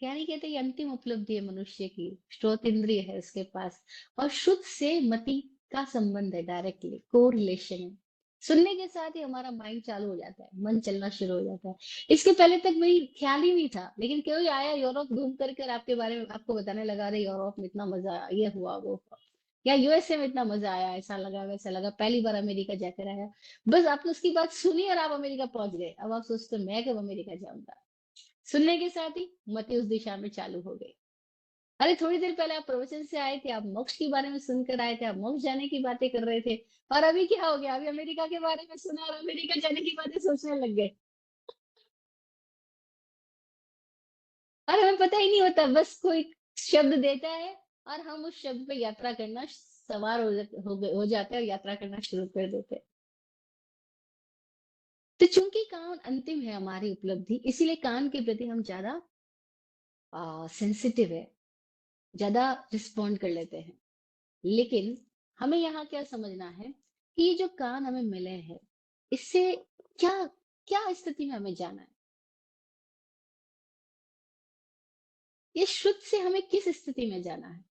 क्या नहीं कहते, ये अंतिम उपलब्धि है मनुष्य की, श्रोत इंद्रिय है उसके पास। और शुद्ध से मति का संबंध है, डायरेक्टली को रिलेशन है। सुनने के साथ ही हमारा माइंड चालू हो जाता है, मन चलना शुरू हो जाता है। इसके पहले तक मेरी ख्याल ही नहीं था, लेकिन कोई आया यूरोप घूम कर आपके बारे में आपको बताने लगा, रहे यूरोप में इतना मजा आया, ये हुआ वो हुआ, या यूएसए में इतना मजा आया, ऐसा लगा वैसा लगा, पहली बार अमेरिका जाकर आया। बस आपने उसकी बात सुनी और आप अमेरिका पहुंच गए, अब आप सोचते हो, मैं कब अमेरिका जाऊंगा? सुनने के साथ ही मति उस दिशा में चालू हो गई। अरे थोड़ी देर पहले आप प्रवचन से आए थे, आप मोक्ष के बारे में सुनकर आए थे, आप मोक्ष जाने की बातें कर रहे थे, और अभी क्या हो गया? अभी अमेरिका के बारे में सुना और अमेरिका जाने की बातें सोचने लग गए। और हमें पता ही नहीं होता, बस कोई शब्द देता है और हम उस शब्द पे यात्रा करना सवार हो जाते हैं और यात्रा करना शुरू कर देते हैं। तो चूंकि कान अंतिम है हमारी उपलब्धि, इसीलिए कान के प्रति हम ज्यादा सेंसिटिव है, ज्यादा रिस्पॉन्ड कर लेते हैं। लेकिन हमें यहाँ क्या समझना है कि ये जो कान हमें मिले हैं, इससे क्या क्या स्थिति में हमें जाना है? ये शुद्ध से हमें किस स्थिति में जाना है?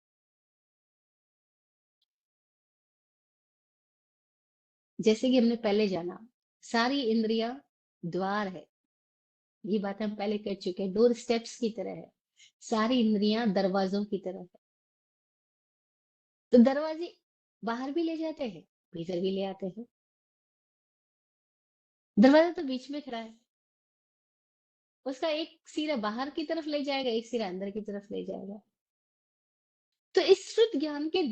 जैसे कि हमने पहले जाना, सारी इंद्रियां द्वार है, ये बात हम पहले कर चुके हैं, डोर स्टेप्स की तरह है। सारी इंद्रियां दरवाजों की तरह है। तो दरवाजे बाहर भी ले जाते हैं, भीतर भी ले आते हैं। दरवाजा तो बीच में खड़ा है, उसका एक सिरा बाहर की तरफ ले जाएगा, एक सिरा अंदर की तरफ ले जाएगा। तो इस श्रुत ज्ञान के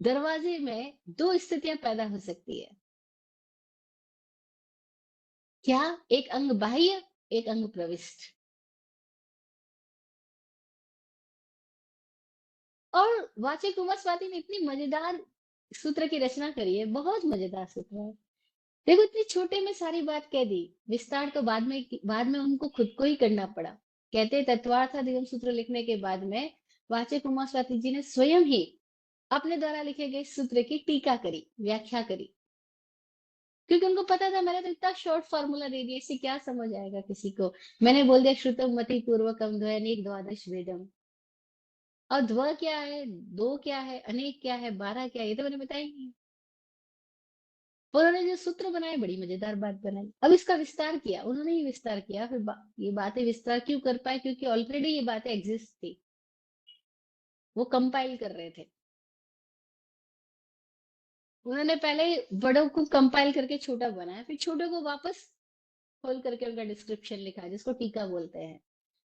दरवाजे में दो स्थितियां पैदा हो सकती है। क्या? एक अंग बाह्य, एक अंग प्रविष्ट। और वाचिक कुमार स्वाति ने इतनी मजेदार सूत्र की रचना करी है, बहुत मजेदार सूत्र है। देखो इतने छोटे में सारी बात कह दी, विस्तार तो बाद में उनको खुद को ही करना पड़ा। कहते हैं, तत्वार्थ अधिगम सूत्र लिखने के बाद में वाचिक कुमार स्वाति जी ने स्वयं ही अपने द्वारा लिखे गए सूत्र की टीका करी, व्याख्या करी। क्योंकि उनको पता था मैंने तो इतना शॉर्ट फॉर्मूला दे दिया, इससे क्या समझ आएगा किसी को। मैंने बोल दिया श्रुतम मति पूर्वकम द्वयनिक द्वादश वेदम। और द्व क्या है, दो क्या है, अनेक क्या है, 12 क्या है, ये तो मैंने बताया ही नहीं। और उन्होंने जो सूत्र बनाए, बड़ी मजेदार बात बनाई। अब इसका विस्तार किया, उन्होंने ही विस्तार किया। फिर ये बातें विस्तार क्यों कर पाए? क्योंकि ऑलरेडी ये बातें एग्जिस्ट थी, वो कंपाइल कर रहे थे। उन्होंने पहले बड़ों को कंपाइल करके छोटा बनाया, फिर छोटे को वापस खोल करके उनका डिस्क्रिप्शन लिखा, जिसको टीका बोलते हैं,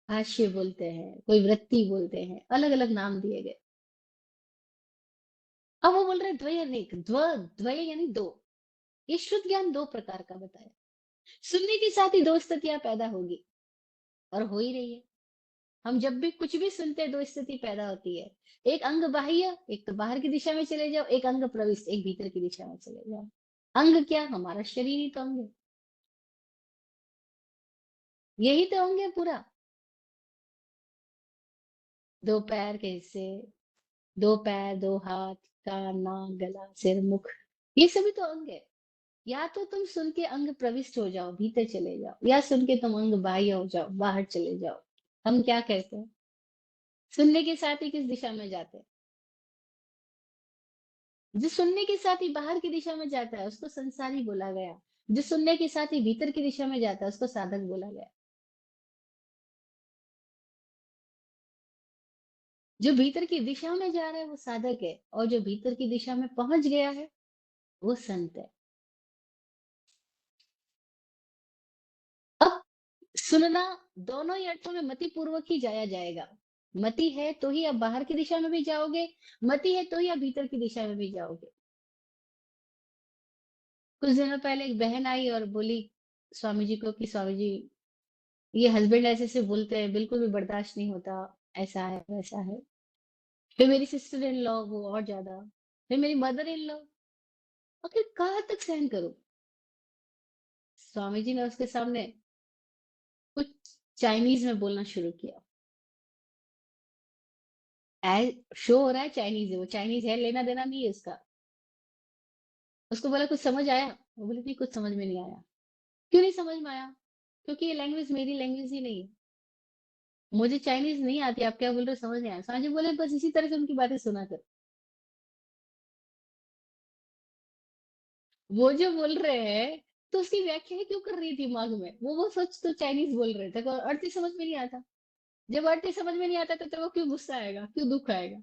भाष्य बोलते हैं, कोई वृत्ति बोलते हैं, अलग अलग नाम दिए गए। अब वो बोल रहे द्वय अनेक, द्वय यानी दो। ये शुद्ध ज्ञान दो प्रकार का बताया। सुनने के साथ ही दो स्थितियां पैदा होगी, और हो ही रही है। हम जब भी कुछ भी सुनते हैं, दो स्थिति पैदा होती है। एक अंग बाह्य, एक तो बाहर की दिशा में चले जाओ, एक अंग प्रविष्ट, एक भीतर की दिशा में चले जाओ। अंग क्या? हमारा शरीर ही तो अंग है, यही तो अंग है पूरा। दो पैर के हिस्से, दो पैर, दो हाथ, कान, नाक, गला, सिर, मुख, ये सभी तो अंग है। या तो तुम सुन के अंग प्रविष्ट हो जाओ, भीतर चले जाओ, या सुन के तुम अंग बाह्य हो जाओ, बाहर चले जाओ। हम क्या कहते हैं? सुनने के साथ ही किस दिशा में जाते हैं? जो सुनने के साथ ही बाहर की दिशा में जाता है, उसको संसारी बोला गया। जो सुनने के साथ ही भीतर की दिशा में जाता है, उसको साधक बोला गया। जो भीतर की दिशा में जा रहा है वो साधक है, और जो भीतर की दिशा में पहुंच गया है वो संत है। अब सुनना दोनों ही अर्थों में मति पूर्वक ही जाया जाएगा। मति है तो ही आप बाहर की दिशा में भी जाओगे, मति है तो ही आप भीतर की दिशा में भी जाओगे। कुछ दिनों पहले एक बहन आई और बोली स्वामी जी को कि स्वामी जी, ये हस्बैंड ऐसे ऐसे बोलते हैं, बिल्कुल भी बर्दाश्त नहीं होता, ऐसा है वैसा है। फिर मेरी सिस्टर इन लॉ, वो और ज्यादा। फिर मेरी मदर इन लॉ। आखिर कहाँ तक सहन करूं? स्वामी जी ने उसके सामने कुछ चाइनीज में बोलना शुरू किया। शो हो रहा है चाइनीज है, वो चाइनीज है, लेना देना नहीं है उसका। उसको बोला कुछ समझ आया? वो बोली नहीं, कुछ समझ में नहीं आया। क्यों नहीं समझ में आया? क्योंकि ये लैंग्वेज मेरी लैंग्वेज ही नहीं है, मुझे चाइनीज नहीं आती, आप क्या बोल रहे हो समझ नहीं आया। स्वामी जी बोले बस इसी तरह से उनकी बातें सुना कर। वो जो बोल रहे हैं, तो उसकी व्याख्या ही क्यों कर रही थी दिमाग में? वो सोच तो चाइनीज बोल रहे थे, और अर्थ ही समझ में नहीं आता। जब अर्थ ही समझ में नहीं आता तो तेरे को क्यों गुस्सा आएगा, क्यों दुख आएगा?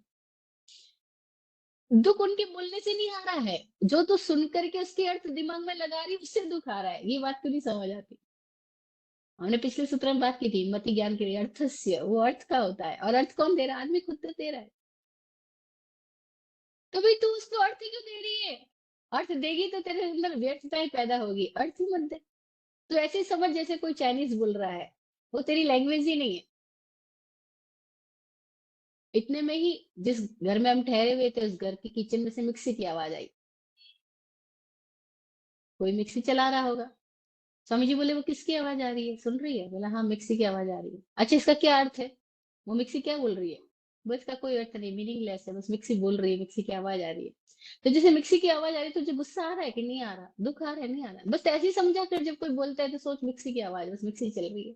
दुख उनके बोलने से नहीं आ रहा है, जो तू सुन करके उसके अर्थ दिमाग में लगा रही है, उससे दुख आ रहा है। ये बात क्यों नहीं समझ आती? हमने पिछले सूत्र में बात की थी, मति ज्ञान के लिए अर्थस्य, वो अर्थ का होता है, और अर्थ कौन दे रहा है? आदमी खुद तो दे रहा है। तो भाई तू उसको अर्थ ही क्यों दे रही है? अर्थ देगी तो तेरे अंदर व्यर्थताएं पैदा होगी, अर्थ ही मत दे। तो ऐसे समझ जैसे कोई चाइनीज बोल रहा है, वो तेरी लैंग्वेज ही नहीं है। इतने में ही जिस घर में हम ठहरे हुए थे, उस घर की किचन में से मिक्सी की आवाज आई। कोई मिक्सी चला रहा होगा। स्वामी जी बोले वो किसकी आवाज आ रही है, सुन रही है? बोला हाँ, मिक्सी की आवाज आ रही है। अच्छा, इसका क्या अर्थ है? वो मिक्सी क्या बोल रही है? वो इसका कोई अर्थ नहीं, मीनिंगलेस है, बस मिक्सी बोल रही है, मिक्सी की आवाज आ रही है। तो जैसे मिक्सी की आवाज आ रही है, तुझे गुस्सा आ रहा है कि नहीं आ रहा? दुख आ रहा है, नहीं आ रहा? बस ऐसे ही समझा कर, जब कोई बोलता है तो सोच मिक्सी की आवाज, बस मिक्सी चल रही है।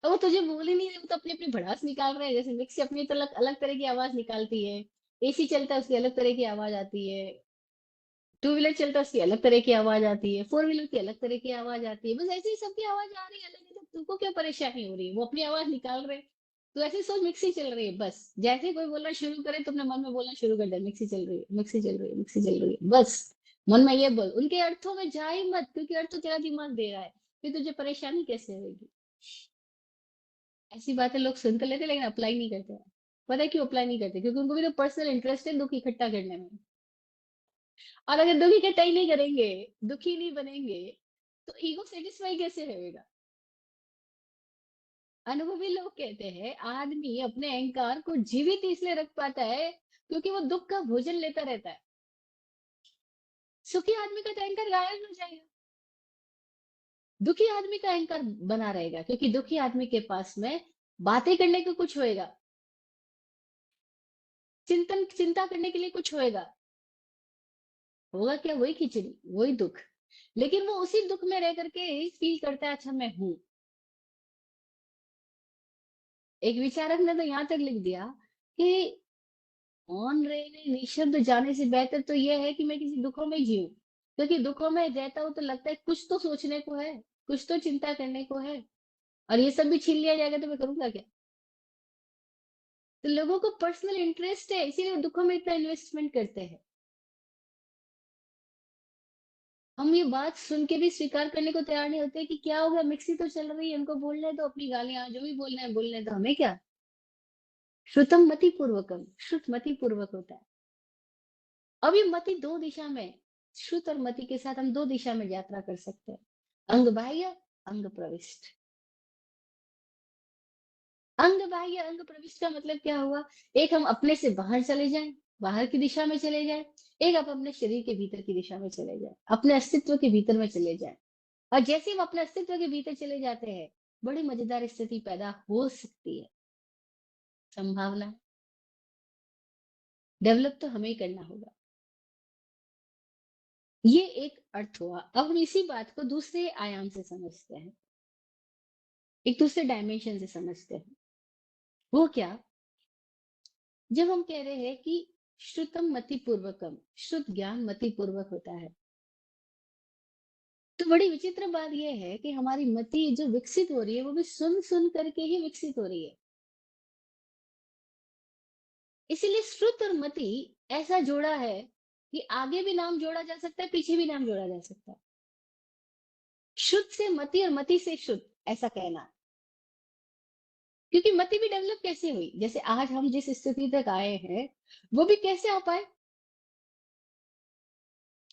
और वो तुझे बोल ही नहीं रहे, वो तो अपनी अपनी भड़ास निकाल रहे हैं। जैसे मिक्सी अपनी तो अलग अलग तरह की आवाज निकालती है, एसी चलता है उसकी अलग तरह की आवाज आती है, टू व्हीलर चलता है उसकी अलग तरह की आवाज आती है, फोर व्हीलर की अलग तरह की आवाज आती है। बस ऐसे ही सबकी आवाज आ रही है अलग अलग, तुमको क्या परेशानी हो रही है? वो अपनी आवाज निकाल रहे हैं। तो ऐसे सोच मिक्सी चल रही है, बस जैसे कोई बोलना शुरू करे तुमने मन में बोलना शुरू कर दिया, मिक्सी चल रही है, मिक्सी चल रही है, मिक्सी चल रही है, बस मन में ये बोल। उनके अर्थों में जा ही मत, क्योंकि अर्थ तो तेरा दिमाग दे रहा है। फिर तुझे परेशानी कैसे होगी? ऐसी बातें लोग सुन तो लेते, लेकिन अप्लाई नहीं करते हैं। पता है क्यों अप्लाई नहीं करते? क्योंकि उनको भी तो पर्सनल इंटरेस्ट है दुख इकट्ठा करने में। और अगर दुख इकट्ठा ही नहीं करेंगे, दुखी नहीं बनेंगे, तो ईगो सेटिस्फाई कैसे होएगा? अनुभवी लोग कहते हैं आदमी अपने अहंकार को जीवित इसलिए रख पाता है क्योंकि वो दुख का भोजन लेता रहता है। सुखी आदमी का तो अहंकार गायब हो जाएगा, दुखी आदमी का अहंकार बना रहेगा क्योंकि दुखी आदमी के पास में बातें करने को कुछ होएगा, चिंता करने के लिए कुछ होएगा। होगा क्या? वही खिचड़ी, वही दुख। लेकिन वो उसी दुख में रह करके फील करता है अच्छा मैं हूं। एक विचारक ने तो यहाँ तक लिख दिया कि मौन रहने, निशब्द जाने से बेहतर तो यह है कि मैं किसी दुखों में जीऊं, क्योंकि दुखों में रहता हूं तो लगता है कुछ तो सोचने को है, कुछ तो चिंता करने को है, और ये सब भी छीन लिया जाएगा तो मैं करूंगा क्या? तो लोगों को पर्सनल इंटरेस्ट है, इसीलिए दुखों में इतना इन्वेस्टमेंट करते हैं। हम ये बात सुन के भी स्वीकार करने को तैयार नहीं होते कि क्या होगा, मिक्सी तो चल रही है, उनको बोलने दो अपनी गालियां, जो भी बोलना है बोलने दो, हमें क्या। श्रुतम मति पूर्वकम, श्रुत मति पूर्वक होता है। अब ये मति दो दिशा में, श्रुत और मति के साथ हम दो दिशा में यात्रा कर सकते हैं, अंग बाह्य, अंग प्रविष्ट। अंग बाह्य अंग प्रविष्ट का मतलब क्या हुआ? एक हम अपने से बाहर चले जाएं, बाहर की दिशा में चले जाएं। एक आप अपने शरीर के भीतर की दिशा में चले जाएं, अपने अस्तित्व के भीतर में चले जाएं। और जैसे हम अपने अस्तित्व के भीतर चले जाते हैं, बड़ी मजेदार स्थिति पैदा हो सकती है। संभावना डेवलप तो हमें ही करना होगा। ये एक अर्थ हुआ। अब हम इसी बात को दूसरे आयाम से समझते हैं, एक दूसरे डायमेंशन से समझते हैं। वो क्या? जब हम कह रहे हैं कि श्रुतम मति पूर्वकम, शुद्ध ज्ञान मति पूर्वक होता है, तो बड़ी विचित्र बात यह है कि हमारी मति जो विकसित हो रही है वो भी सुन सुन करके ही विकसित हो रही है। इसीलिए श्रुत और मति ऐसा जोड़ा है कि आगे भी नाम जोड़ा जा सकता है, पीछे भी नाम जोड़ा जा सकता है। शुद्ध से मति और मति से शुद्ध, ऐसा कहना। क्योंकि मति भी डेवलप कैसे हुई, जैसे आज हम जिस स्थिति तक आए हैं वो भी कैसे आ पाए।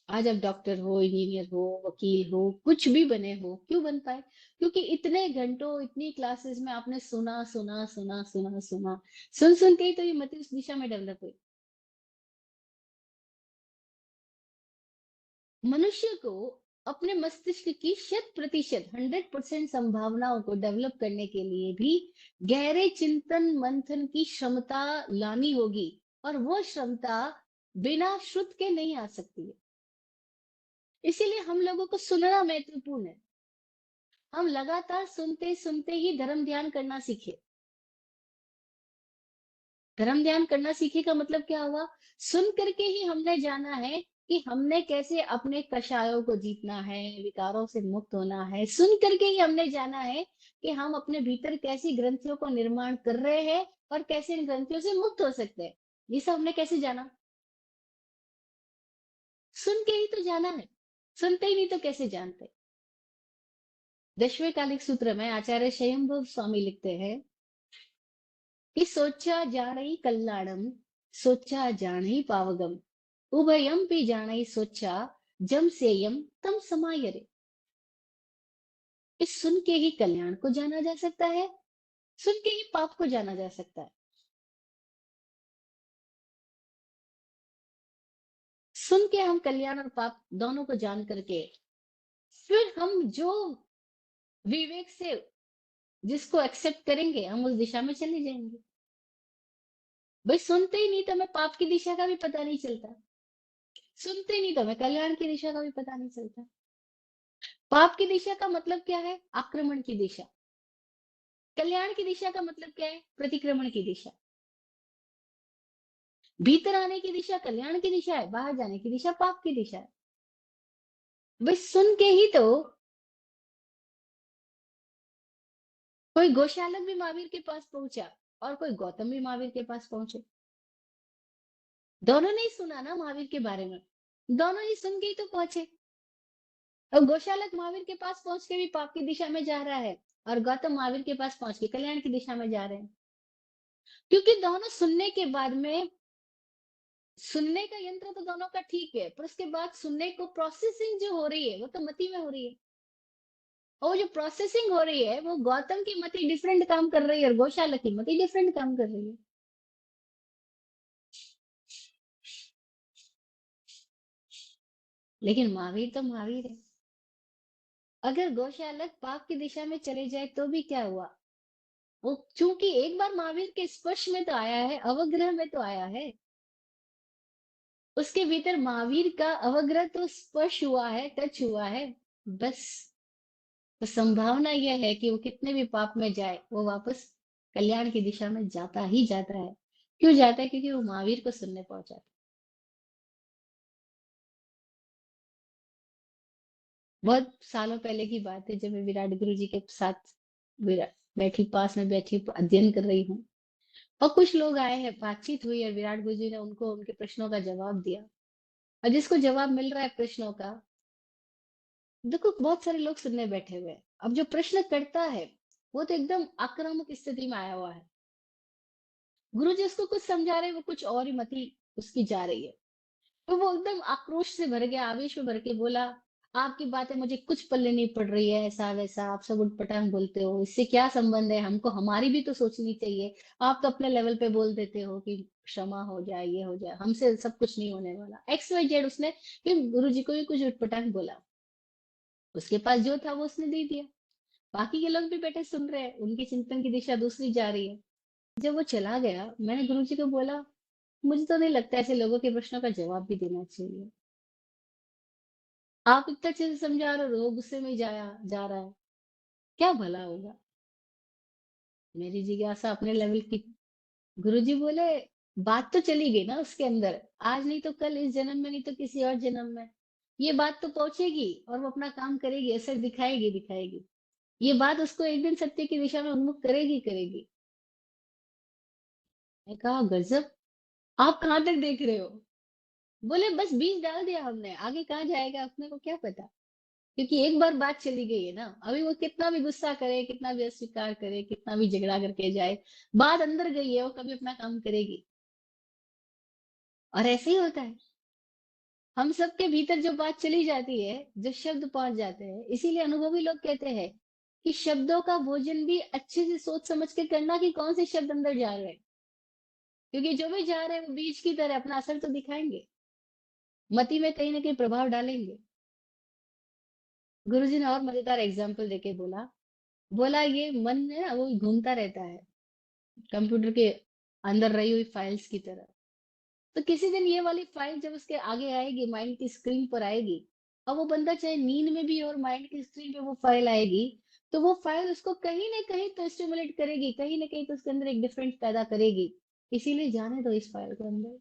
आज आप डॉक्टर हो, इंजीनियर हो, वकील हो, कुछ भी बने हो, क्यों बन पाए? क्योंकि इतने घंटों इतनी क्लासेस में आपने सुना सुना सुना सुना सुना, सुन सुन के ही तो ये मति उस दिशा में डेवलप हुई। मनुष्य को अपने मस्तिष्क की 100% 100% संभावनाओं को डेवलप करने के लिए भी गहरे चिंतन मंथन की क्षमता लानी होगी, और वो क्षमता बिना श्रुत के नहीं आ सकती है। इसीलिए हम लोगों को सुनना महत्वपूर्ण है। हम लगातार सुनते सुनते ही धर्म ध्यान करना सीखे। धर्म ध्यान करना सीखे का मतलब क्या हुआ? सुन करके ही हमने जाना है कि हमने कैसे अपने कषायों को जीतना है, विकारों से मुक्त होना है। सुन करके ही हमने जाना है कि हम अपने भीतर कैसी ग्रंथियों को निर्माण कर रहे हैं और कैसे इन ग्रंथियों से मुक्त हो सकते हैं। ये सब हमने कैसे जाना? सुन के ही तो जाना है। सुनते ही नहीं तो कैसे जानते? 10वें कालिक सूत्र में आचार्य स्वयंभुव स्वामी लिखते हैं कि सोचा जाने कल्याणम, सोचा जाने पावगम, उभयम भी जाने सोचा, जम सेयम तम समायरे। इस सुन के ही कल्याण को जाना जा सकता है, सुन के ही पाप को जाना जा सकता है। सुन के हम कल्याण और पाप दोनों को जान करके फिर हम जो विवेक से जिसको एक्सेप्ट करेंगे, हम उस दिशा में चले जाएंगे। भाई सुनते ही नहीं तो हमें पाप की दिशा का भी पता नहीं चलता, सुनते ही नहीं तो हमें कल्याण की दिशा का भी पता नहीं चलता। पाप की दिशा का मतलब क्या है? आक्रमण की दिशा। कल्याण की दिशा का मतलब क्या है? प्रतिक्रमण की दिशा। भीतर आने की दिशा कल्याण की दिशा है, बाहर जाने की दिशा पाप की दिशा है। बस सुन के ही तो कोई गौशालक भी महावीर के पास पहुंचा और कोई गौतम भी महावीर के पास पहुंचे। दोनों ने ही सुना ना महावीर के बारे में, दोनों ही सुन के ही तो पहुंचे। और गौशालक महावीर के पास पहुंच के भी पाप की दिशा में जा रहा है, और गौतम महावीर के पास पहुंच के कल्याण की दिशा में जा रहे हैं। क्योंकि दोनों सुनने के बाद में, सुनने का यंत्र तो दोनों का ठीक है, पर उसके बाद सुनने को प्रोसेसिंग जो हो रही है वो तो मति में हो रही है। और वो जो प्रोसेसिंग हो रही है वो गौतम की मति डिफरेंट काम कर रही है और गौशाला की मति डिफरेंट काम कर रही है। लेकिन महावीर तो महावीर है। अगर गौशालक पाप की दिशा में चले जाए तो भी क्या हुआ? वो चूंकि एक बार महावीर के स्पर्श में तो आया है, अवग्रह में तो आया है, उसके भीतर महावीर का अवग्रह तो स्पर्श हुआ है, टच हुआ है, बस। तो संभावना यह है कि वो कितने भी पाप में जाए वो वापस कल्याण की दिशा में जाता ही जाता है। क्यों जाता है? क्योंकि वो महावीर को सुनने पहुंचा था। बहुत सालों पहले की बात है, जब मैं विराट गुरु जी के साथ विराट बैठी, पास में बैठी अध्ययन कर रही हूँ, और कुछ लोग आए हैं, बातचीत हुई और विराट गुरु जी ने उनको उनके प्रश्नों का जवाब दिया। और जिसको जवाब मिल रहा है प्रश्नों का, देखो बहुत सारे लोग सुनने बैठे हुए हैं। अब जो प्रश्न करता है वो तो एकदम आक्रामक स्थिति में आया हुआ है। गुरु जी उसको कुछ समझा रहे हैं, वो कुछ और ही मति उसकी जा रही है। तो वो एकदम आक्रोश से भर गया, आवेश में भर के बोला, आपकी बातें मुझे कुछ पल्ले नहीं पड़ रही है, ऐसा वैसा आप सब उटपटांग बोलते हो, इससे क्या संबंध है, हमको हमारी भी तो सोचनी चाहिए। आप तो अपने लेवल पे बोल देते हो कि क्षमा हो जाए, ये हो जाए, हमसे सब कुछ नहीं होने वाला, एक्स वाई जेड। उसने फिर गुरु जी को भी कुछ उटपटांग बोला, उसके पास जो था वो उसने दे दिया। बाकी के लोग भी बैठे सुन रहे हैं, उनकी चिंतन की दिशा दूसरी जा रही है। जब वो चला गया, मैंने गुरु जी को बोला, मुझे तो नहीं लगता ऐसे लोगों के प्रश्नों का जवाब भी देना चाहिए। आप इतना अच्छे से समझा रहे हो, वो गुस्से में जाया जा रहा है, क्या भला होगा? मेरी जिज्ञासा अपने लेवल की। गुरुजी बोले, बात तो चली गई ना उसके अंदर, आज नहीं तो कल, इस जन्म में नहीं तो किसी और जन्म में ये बात तो पहुंचेगी और वो अपना काम करेगी, असर दिखाएगी दिखाएगी। ये बात उसको एक दिन सत्य की दिशा में उन्मुख करेगी करेगी। मैं कहा, गजब, आप कहाँ तक देख रहे हो? बोले, बस बीज डाल दिया हमने, आगे कहाँ जाएगा अपने को क्या पता। क्योंकि एक बार बात चली गई है ना, अभी वो कितना भी गुस्सा करे, कितना भी अस्वीकार करे, कितना भी झगड़ा करके जाए, बात अंदर गई है, वो कभी अपना काम करेगी। और ऐसे ही होता है, हम सबके भीतर जो बात चली जाती है, जो शब्द पहुंच जाते हैं, इसीलिए अनुभवी लोग कहते हैं कि शब्दों का भोजन भी अच्छे से सोच समझ के करना कि कौन से शब्द अंदर जा रहे हैं। क्योंकि जो भी जा रहे हैं वो बीज की तरह अपना असर तो दिखाएंगे, मति में कहीं ना कहीं प्रभाव डालेंगे। गुरुजी ने और मजेदार एग्जाम्पल देके बोला, बोला ये मन है ना, वो घूमता रहता है कंप्यूटर के अंदर रही हुई फाइल्स की तरह। तो किसी दिन ये वाली फाइल जब उसके आगे आएगी, माइंड की स्क्रीन पर आएगी, और वो बंदा चाहे नींद में भी हो और माइंड की स्क्रीन पे वो फाइल आएगी, तो वो फाइल उसको कहीं ना कहीं तो स्टिमुलेट करेगी, कहीं ना कहीं तो उसके अंदर एक डिफरेंस पैदा करेगी। इसीलिए जाने दो इस फाइल को अंदर।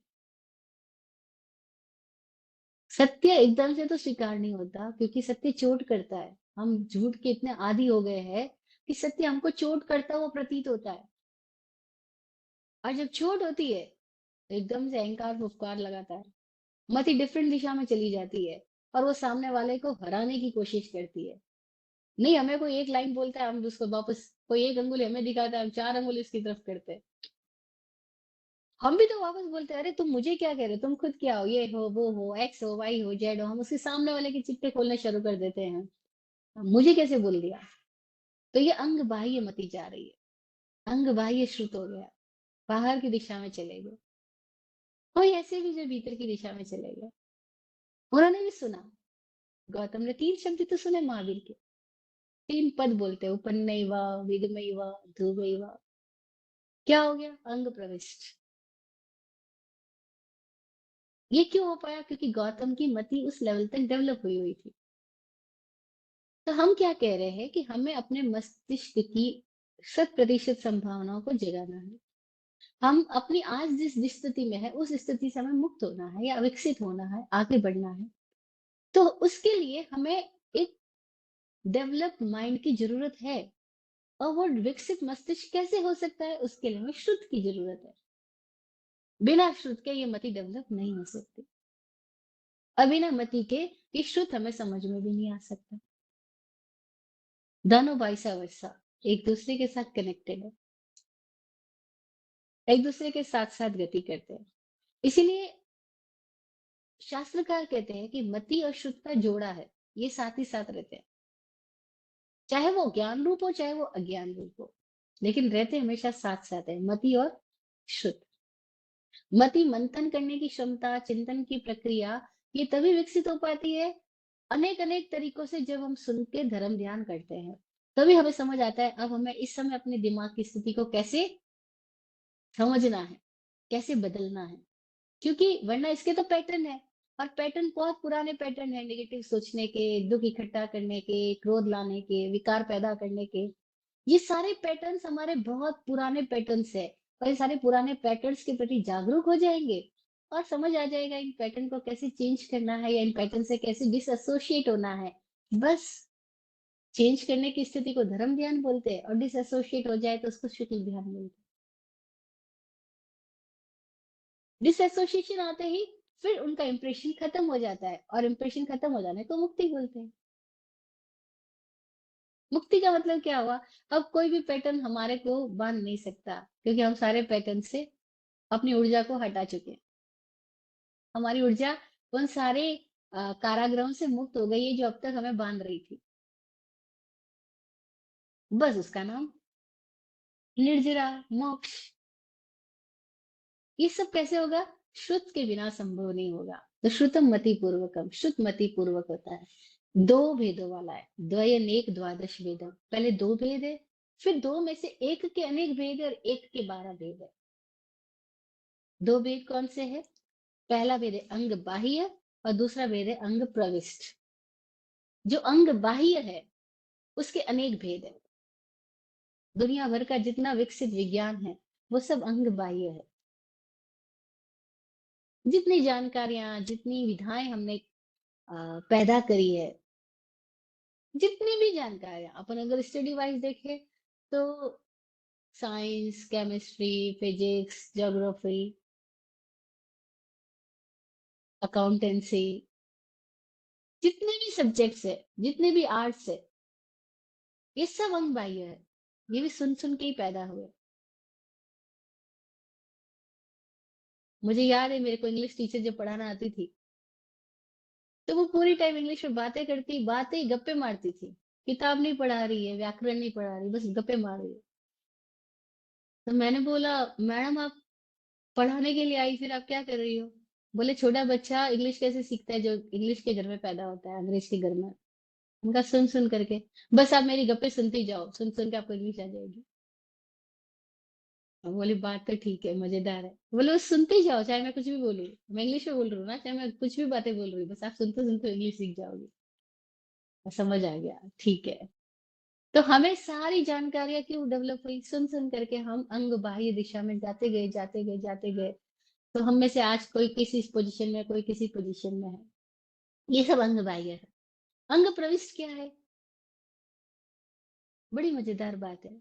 सत्य एकदम से तो स्वीकार नहीं होता, क्योंकि सत्य चोट करता है। हम झूठ के इतने आदी हो गए हैं कि सत्य हमको चोट करता हुआ प्रतीत होता है। और जब चोट होती है तो एकदम से अहंकार फुफकार लगाता है, मति डिफरेंट दिशा में चली जाती है, और वो सामने वाले को हराने की कोशिश करती है। नहीं, हमें कोई एक लाइन बोलता है, हम उसको वापस, कोई एक अंगुली हमें दिखाता है, हम चार अंगुली उसकी तरफ करते हैं। हम भी तो वापस बोलते हैं, अरे तुम मुझे क्या कह रहे हो, तुम खुद क्या हो, ये हो वो हो, एक्स हो वाई हो जेड हो, हम उसके सामने वाले के चिट्ठे खोलने शुरू कर देते हैं। मुझे कैसे बोल दिया? तो ये अंग बाह्य मति जा रही है, अंग बाह्य श्रुत हो गया, बाहर की दिशा में चले गए। कोई ऐसे भी जो भीतर की दिशा में चले गए, उन्होंने भी सुना। गौतम ने तीन शब्द तो सुने महावीर के, तीन पद बोलते हैं, उपन्नैव, विगमैव, ध्रुवैव। क्या हो गया? अंग प्रविष्ट। ये क्यों हो पाया? क्योंकि गौतम की मति उस लेवल तक डेवलप हुई हुई थी। तो हम क्या कह रहे हैं कि हमें अपने मस्तिष्क की 100% संभावनाओं को जगाना है। हम अपनी आज जिस स्थिति में है उस स्थिति से हमें मुक्त होना है या विकसित होना है, आगे बढ़ना है। तो उसके लिए हमें एक डेवलप माइंड की जरूरत है। और वो विकसित मस्तिष्क कैसे हो सकता है? उसके लिए हमें श्रुत की जरूरत है। बिना श्रुत के ये मति डेवलप नहीं हो सकती, और बिना मति के ये श्रुत हमें समझ में भी नहीं आ सकता। दोनों वाइसा वर्सा एक दूसरे के साथ कनेक्टेड है, एक दूसरे के साथ साथ गति करते हैं। इसीलिए शास्त्रकार कहते हैं कि मति और श्रुत का जोड़ा है, ये साथ ही साथ रहते हैं। चाहे वो ज्ञान रूप हो चाहे वो अज्ञान रूप हो, लेकिन रहते हमेशा साथ साथ है, मति और श्रुत। मति मंथन करने की क्षमता, चिंतन की प्रक्रिया, ये तभी विकसित हो पाती है अनेक अनेक तरीकों से, जब हम सुन के धर्म ध्यान करते हैं। तभी हमें समझ आता है अब हमें इस समय अपने दिमाग की स्थिति को कैसे समझना है, कैसे बदलना है। क्योंकि वरना इसके तो पैटर्न है, और पैटर्न बहुत पुराने पैटर्न है, नेगेटिव सोचने के, दुख इकट्ठा करने के, क्रोध लाने के, विकार पैदा करने के। ये सारे पैटर्न्स हमारे बहुत पुराने पैटर्न्स है। और ये सारे पुराने पैटर्न्स के प्रति जागरूक हो जाएंगे और समझ आ जाएगा इन पैटर्न को कैसे चेंज करना है, या इन पैटर्न से कैसे डिसएसोशिएट होना है। बस चेंज करने की स्थिति को धर्म ध्यान बोलते हैं, और डिसएसोशिएट हो जाए तो उसको शुक्ल ध्यान बोलते हैं। डिसएसोसिएशन आते ही फिर उनका इंप्रेशन खत्म हो जाता है, और इंप्रेशन खत्म हो जाने को मुक्ति बोलते हैं। मुक्ति का मतलब क्या हुआ? अब कोई भी पैटर्न हमारे को बांध नहीं सकता, क्योंकि हम सारे पैटर्न से अपनी ऊर्जा को हटा चुके हैं। हमारी ऊर्जा उन सारे कारागृहों से मुक्त हो गई है जो अब तक हमें बांध रही थी। बस उसका नाम निर्जरा, मोक्ष। ये सब कैसे होगा? श्रुत के बिना संभव नहीं होगा। तो श्रुतम मति पूर्वकम, श्रुत मति पूर्वक होता है। दो भेदों वाला है, द्वयनेक द्वादश भेदम। पहले दो भेद है, फिर दो में से एक के अनेक भेद है, और एक के 12 भेद है। दो भेद कौन से है? पहला भेद है अंग बाह्य, और दूसरा भेद है अंग प्रविष्ट। जो अंग बाह्य है उसके अनेक भेद है। दुनिया भर का जितना विकसित विज्ञान है वो सब अंग बाह्य है। जितनी जानकारियां, जितनी विधाएं हमने पैदा करी है, जितनी भी जानकारियां अपन अगर स्टडी वाइज देखें, तो science, chemistry, physics, geography, accountancy, जितने भी सब्जेक्ट्स है, जितने भी आर्ट्स है, ये सब अंग बाह्य है। ये भी सुन सुन के ही पैदा हुए। मुझे याद है मेरे को इंग्लिश टीचर जब पढ़ाना आती थी, तो वो पूरी टाइम इंग्लिश में बातें करती, बातें गप्पे मारती थी। किताब नहीं पढ़ा रही है, व्याकरण नहीं पढ़ा रही, बस गप्पे मार रही है। तो मैंने बोला, मैडम आप पढ़ाने के लिए आई, फिर आप क्या कर रही हो? बोले छोटा बच्चा इंग्लिश कैसे सीखता है जो इंग्लिश के घर में पैदा होता है, अंग्रेज के घर में। उनका सुन सुन करके, बस आप मेरी गप्पे सुनती जाओ, सुन सुन के आपको इंग्लिश आ जाएगी। और बोली बात तो ठीक है, मजेदार है। बोले बस सुनते ही जाओ, चाहे मैं कुछ भी बोलूँ। मैं इंग्लिश में बोल रही हूँ ना, चाहे मैं कुछ भी बातें बोल रही हूँ, बस आप सुनते सुनते इंग्लिश सीख जाओगे। और समझ आ गया, ठीक है। तो हमें सारी जानकारियां क्यों डेवलप हुई? सुन सुन करके हम अंग बाह्य दिशा में जाते गए, जाते गए, जाते गए। तो हम में से आज कोई किसी पोजीशन में, कोई किसी पोजीशन में है। ये सब अंग बाह्य है। अंग प्रविष्ट क्या है? बड़ी मजेदार बात है।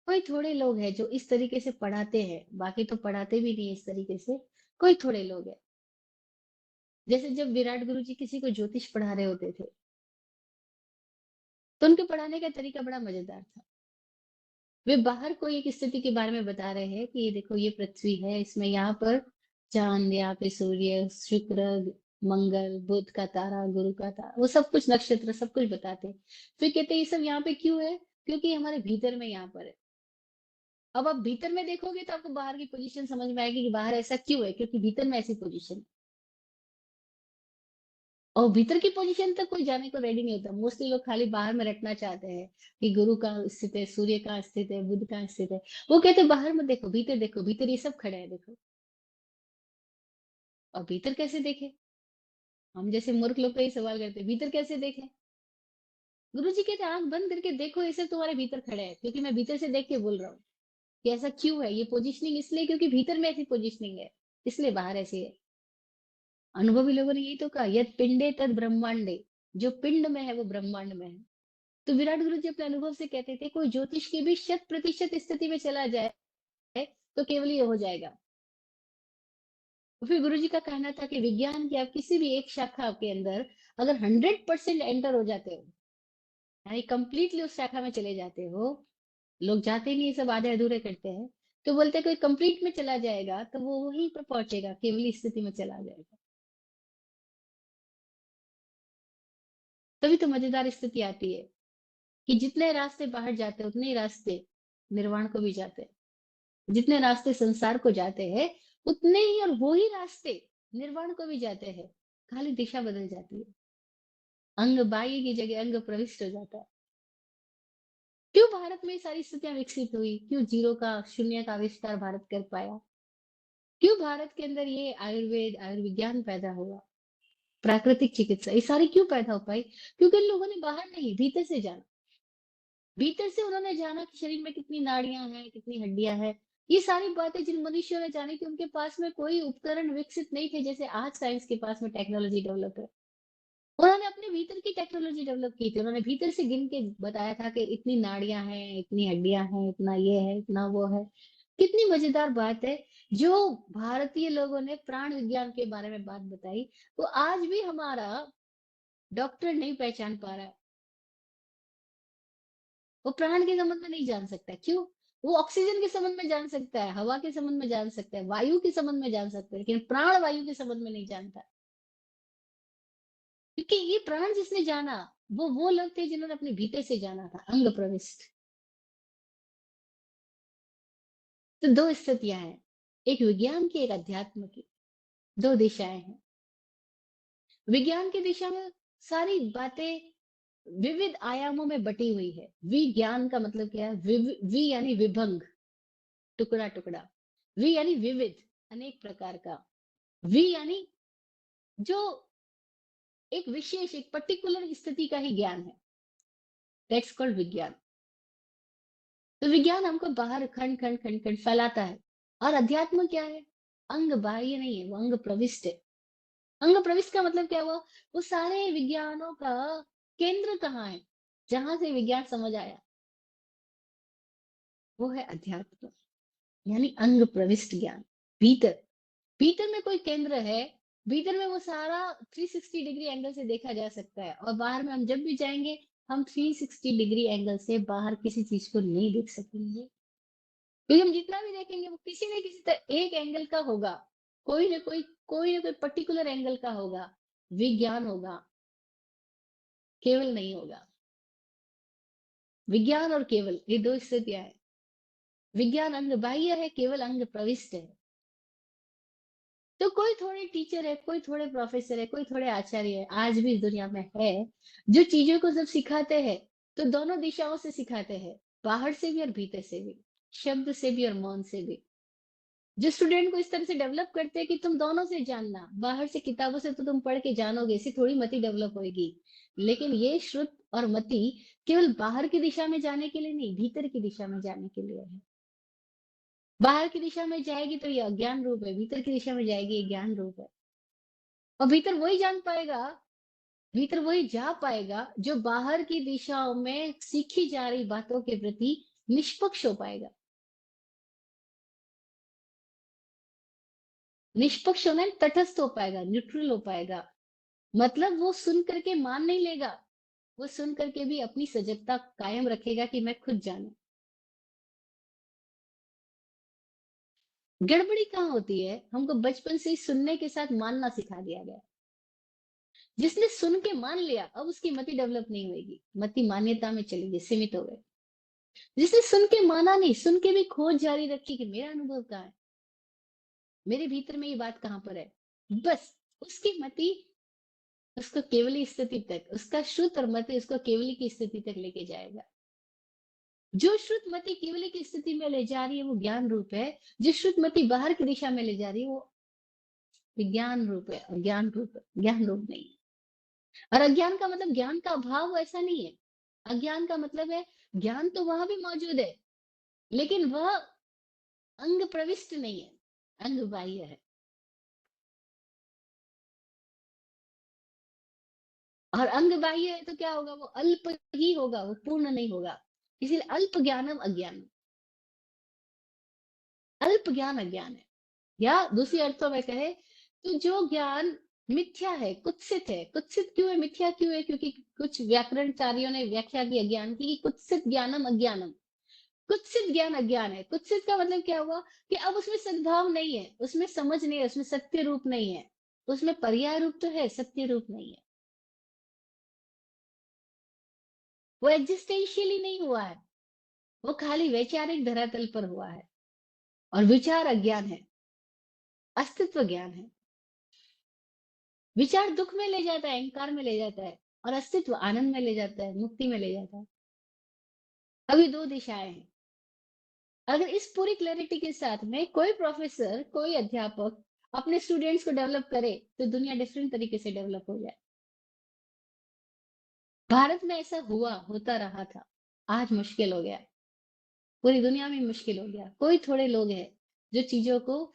कोई थोड़े लोग हैं जो इस तरीके से पढ़ाते हैं, बाकी तो पढ़ाते भी नहीं इस तरीके से। कोई थोड़े लोग हैं। जैसे जब विराट गुरु जी किसी को ज्योतिष पढ़ा रहे होते थे, तो उनके पढ़ाने का तरीका बड़ा मजेदार था। वे बाहर कोई एक स्थिति के बारे में बता रहे हैं कि ये देखो ये पृथ्वी है, इसमें यहाँ पर चांद, यहाँ पे सूर्य, शुक्र, मंगल, बुध का तारा, गुरु का तारा, वो सब कुछ नक्षत्र सब कुछ बताते हैं। फिर कहते हैं ये सब यहाँ पे क्यों है? क्योंकि ये हमारे भीतर में यहाँ पर है। अब आप भीतर में देखोगे तो आपको बाहर की पोजीशन समझ में आएगी कि बाहर ऐसा क्यों है, क्योंकि भीतर में ऐसी पोजीशन। और भीतर की पोजीशन तक कोई जाने को रेडी नहीं होता। मोस्टली लोग खाली बाहर में रटना चाहते हैं कि गुरु कहाँ स्थित है, सूर्य कहाँ स्थित है, बुध कहाँ स्थित है। वो कहते हैं बाहर में देखो, भीतर देखो, भीतर ये सब खड़ा है देखो। और भीतर कैसे देखे? हम जैसे मूर्ख लोग तो ये सवाल करते हैं, भीतर कैसे देखे? गुरु जी कहते हैं आंख बंद करके देखो, ये सब तुम्हारे भीतर खड़े है, क्योंकि मैं भीतर से देख के बोल रहा हूँ कि ऐसा क्यों है। ये पोजिशनिंग इसलिए क्योंकि भीतर में ऐसी पोजिशनिंग है, इसलिए बाहर ऐसी है। अनुभवी लोगों ने यही तो कहा, यद पिंडे तद ब्रह्मांडे। जो पिंड में है वो ब्रह्मांड में है। तो विराट गुरु जी अपने अनुभव से कहते थे कोई ज्योतिष की भी 100% स्थिति में चला जाए तो केवल ये हो जाएगा। तो फिर गुरु जी का कहना था कि विज्ञान की आप किसी भी एक शाखा के अंदर अगर 100% एंटर हो जाते हो, यानी कंप्लीटली उस शाखा में चले जाते हो, लोग जाते नहीं, सब आधे अधूरे करते हैं, तो बोलते हैं कोई कंप्लीट में चला जाएगा तो वो वहीं पर पहुंचेगा, केवली स्थिति में चला जाएगा। तभी तो मजेदार स्थिति आती है। कि जितने रास्ते बाहर जाते हैं उतने ही रास्ते निर्वाण को भी जाते हैं। जितने रास्ते संसार को जाते हैं उतने ही और वो ही रास्ते निर्वाण को भी जाते हैं। खाली दिशा बदल जाती है। अंग बाह्य की जगह अंग प्रविष्ट हो जाता है। क्यों भारत में ये सारी स्थितियां विकसित हुई? क्यों जीरो का शून्य का आविष्कार भारत कर पाया? क्यों भारत के अंदर ये आयुर्वेद आयुर्विज्ञान पैदा हुआ? प्राकृतिक चिकित्सा ये सारी क्यों पैदा हो पाई? क्योंकि इन लोगों ने बाहर नहीं भीतर से जाना। भीतर से उन्होंने जाना कि शरीर में कितनी नाड़ियां हैं, कितनी हड्डियां हैं। ये सारी बातें जिन मनुष्यों ने जानी थी उनके पास में कोई उपकरण विकसित नहीं थे जैसे आज साइंस के पास में टेक्नोलॉजी डेवलप है। उन्होंने अपने भीतर की टेक्नोलॉजी डेवलप की थी। उन्होंने भीतर से गिन के बताया था कि इतनी नाड़ियां हैं, इतनी हड्डियां हैं, इतना ये है, इतना वो है। कितनी मजेदार बात है। जो भारतीय लोगों ने प्राण विज्ञान के बारे में बात बताई वो आज भी हमारा डॉक्टर नहीं पहचान पा रहा है। वो प्राण के संबंध में नहीं जान सकता है। क्यों? वो ऑक्सीजन के संबंध में जान सकता है, हवा के संबंध में जान सकता है, वायु के संबंध में जान सकता है, लेकिन प्राण वायु के संबंध में नहीं जानता। क्योंकि ये प्राण जिसने जाना वो लोग थे जिन्होंने अपने भीतर से जाना था, अंग प्रविष्ट। तो दो स्थितियां हैं, एक विज्ञान की, एक अध्यात्म की। दो दिशाएं हैं। विज्ञान की दिशा में सारी बातें विविध आयामों में बटी हुई है। विज्ञान का मतलब क्या है? वि यानी विभंग, टुकड़ा टुकड़ा। वि यानी विविध, अनेक प्रकार का। वि यानी जो एक विशेष, एक पर्टिकुलर स्थिति का ही ज्ञान है। दैट्स कॉल्ड विज्ञान। तो विज्ञान हमको बाहर खंड खंड खंड खंड फैलाता है। और अध्यात्म क्या है? अंग बाह्य नहीं है, वो अंग प्रविष्ट है। अंग प्रविष्ट का मतलब क्या हुआ? वो सारे विज्ञानों का केंद्र कहाँ है, जहां से विज्ञान समझ आया, वो है अध्यात्म। यानी अंग प्रविष्ट ज्ञान। भीतर, भीतर में कोई केंद्र है। भीतर में वो सारा 360 डिग्री एंगल से देखा जा सकता है। और बाहर में हम जब भी जाएंगे हम 360 डिग्री एंगल से बाहर किसी चीज को नहीं देख सकेंगे। क्योंकि हम जितना भी देखेंगे वो किसी न किसी तरह एक एंगल का होगा। कोई ना कोई पर्टिकुलर एंगल का होगा। विज्ञान होगा, केवल नहीं होगा। विज्ञान और केवल ये दो स्थितियां हैं। विज्ञान अंग बाह्य है, केवल अंग प्रविष्ट है। तो कोई थोड़े टीचर है, कोई थोड़े प्रोफेसर है, कोई थोड़े आचार्य है, आज भी इस दुनिया में है, जो चीजों को जब सिखाते हैं तो दोनों दिशाओं से सिखाते हैं, बाहर से भी और भीतर से भी, शब्द से भी और मौन से भी। जो स्टूडेंट को इस तरह से डेवलप करते हैं कि तुम दोनों से जानना, बाहर से किताबों से तो तुम पढ़ के जानोगे, इससे थोड़ी मति डेवलप होगी। लेकिन ये श्रुत और मति केवल बाहर की दिशा में जाने के लिए नहीं, भीतर की दिशा में जाने के लिए है। बाहर की दिशा में जाएगी तो ये अज्ञान रूप है, भीतर की दिशा में जाएगी ये ज्ञान रूप है। और भीतर वही जान पाएगा, भीतर वही जा पाएगा जो बाहर की दिशाओं में सीखी जा रही बातों के प्रति निष्पक्ष हो पाएगा। निष्पक्ष होना है, तटस्थ हो पाएगा, न्यूट्रल हो पाएगा। मतलब वो सुन करके मान नहीं लेगा, वो सुन करके भी अपनी सजगता कायम रखेगा कि मैं खुद जानू। गड़बड़ी कहाँ होती है? हमको बचपन से ही सुनने के साथ मानना सिखा दिया गया। जिसने सुन के मान लिया अब उसकी मति डेवलप नहीं होगी, मति मान्यता में चली गई, सीमित हो गई। जिसने सुन के माना नहीं, सुन के भी खोज जारी रखी कि मेरा अनुभव कहाँ है, मेरे भीतर में ये बात कहाँ पर है, बस उसकी मति उसको केवली स्थिति तक, उसका श्रुत और मति उसको केवली की स्थिति तक लेके जाएगा। जो श्रुत मति केवली की स्थिति में ले जा रही है वो ज्ञान रूप है। जो श्रुत मति बाहर की दिशा में ले जा रही है वो विज्ञान रूप है, और ज्ञान रूप है, ज्ञान रूप नहीं है। और अज्ञान का मतलब ज्ञान का अभाव ऐसा नहीं है। अज्ञान का मतलब है ज्ञान तो वहां भी मौजूद है, लेकिन वह अंग प्रविष्ट नहीं है, अंग बाह्य है। और अंग बाह्य है तो क्या होगा? वो अल्प ही होगा, वो पूर्ण नहीं होगा। इसीलिए अल्प ज्ञानम अज्ञान, अल्प ज्ञान अज्ञान है। या दूसरी अर्थों में कहे तो जो ज्ञान मिथ्या है, कुत्सित है। कुत्सित क्यों है, मिथ्या क्यों है? क्योंकि कुछ व्याकरणकारियों ने व्याख्या की अज्ञान की कि कुत्सित ज्ञानम अज्ञानम। कुत्सित ज्ञान अज्ञान है। कुत्सित का मतलब क्या हुआ कि अब उसमें सद्भाव नहीं है, उसमें समझ नहीं है, उसमें सत्य रूप नहीं है। उसमें पर्याय रूप तो है, सत्य रूप नहीं है। वो एग्जिस्टेंशियली नहीं हुआ है, वो खाली वैचारिक धरातल पर हुआ है। और विचार अज्ञान है, अस्तित्व ज्ञान है। विचार दुख में ले जाता है, अहंकार में ले जाता है, और अस्तित्व आनंद में ले जाता है, मुक्ति में ले जाता है। अभी दो दिशाएं हैं। अगर इस पूरी क्लैरिटी के साथ में कोई प्रोफेसर, कोई अध्यापक अपने स्टूडेंट्स को डेवलप करे, तो दुनिया डिफरेंट तरीके से डेवलप हो जाए। भारत में ऐसा हुआ, होता रहा था, आज मुश्किल हो गया। पूरी दुनिया में मुश्किल हो गया। कोई थोड़े लोग हैं जो चीजों को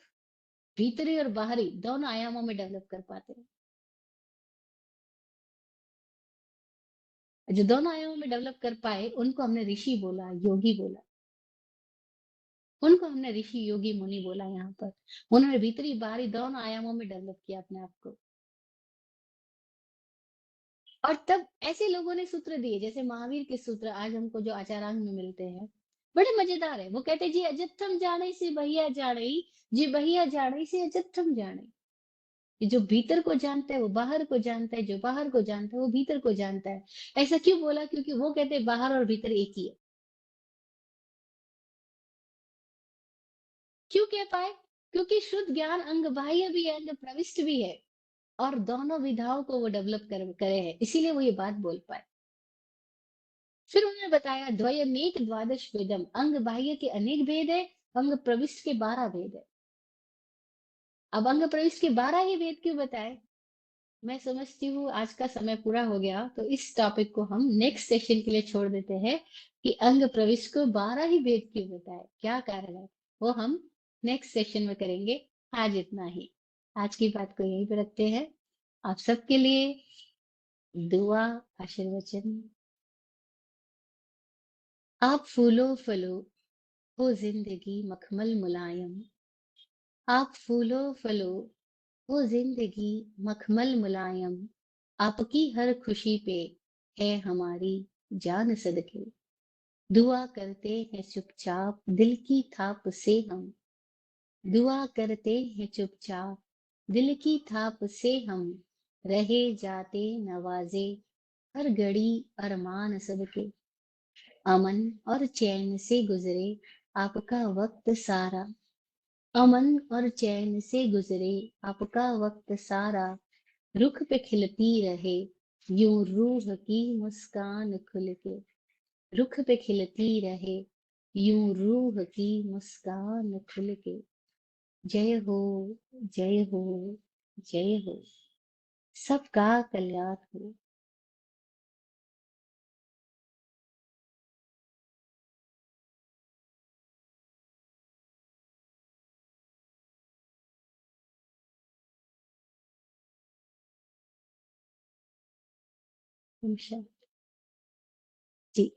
भीतरी और बाहरी दोनों आयामों में डेवलप कर पाते हैं। जो दोनों आयामों में डेवलप कर पाए, उनको हमने ऋषि बोला, योगी बोला। उनको हमने ऋषि, योगी, मुनि बोला। यहाँ पर उन्होंने भीतरी बाहरी दोनों आयामों में डेवलप किया अपने आप को। और तब ऐसे लोगों ने सूत्र दिए, जैसे महावीर के सूत्र आज हमको जो आचारांग में मिलते हैं, बड़े मजेदार है। वो कहते हैं, जी अजत्थम जाने से बहिया जाने, जी बहिया जाने से अजत्थम जाने। कि जो भीतर को जानता है वो बाहर को जानता है, जो बाहर को जानता है वो भीतर को जानता है। ऐसा क्यों बोला? क्योंकि वो कहते हैं बाहर और भीतर एक ही है। क्यों कह पाए? क्योंकि शुद्ध ज्ञान अंग बाह्य भी है, अंग प्रविष्ट भी है। और दोनों विधाओं को वो डेवलप करे हैं, इसीलिए वो ये बात बोल पाए। फिर उन्होंने बताया, द्वयमेक द्वादश वेदम, अंग बाह्य के अनेक भेद है, अंग प्रविष्ट के 12 भेद है। अब अंग प्रविष्ट के 12 ही भेद क्यों बताए? मैं समझती हूँ आज का समय पूरा हो गया, तो इस टॉपिक को हम नेक्स्ट सेशन के लिए छोड़ देते हैं कि अंग प्रविष्ट को 12 ही भेद क्यों बताए, क्या कारण है। वो हम नेक्स्ट सेशन में करेंगे। आज इतना ही। आज की बात को यहीं पे रखते हैं। आप सबके लिए दुआ, आशीर्वचन। आप फूलो फलो, हो जिंदगी मखमल मुलायम। आप फूलो फलो, हो जिंदगी मखमल मुलायम। आपकी हर खुशी पे है हमारी जान सदके। दुआ करते हैं चुपचाप दिल की थाप से हम। दुआ करते हैं चुपचाप दिल की थाप से हम। रहे जाते नवाजे हर घड़ी अरमान सबके। अमन और चैन से गुजरे आपका वक्त सारा। अमन और चैन से गुजरे आपका वक्त सारा। रुख पे खिलती रहे यूं रूह की मुस्कान खुल के। रुख पे खिलती रहे यूं रूह की मुस्कान खुल के। जय हो, जय हो, जय हो। सबका कल्याण हो। हमेशा। जी।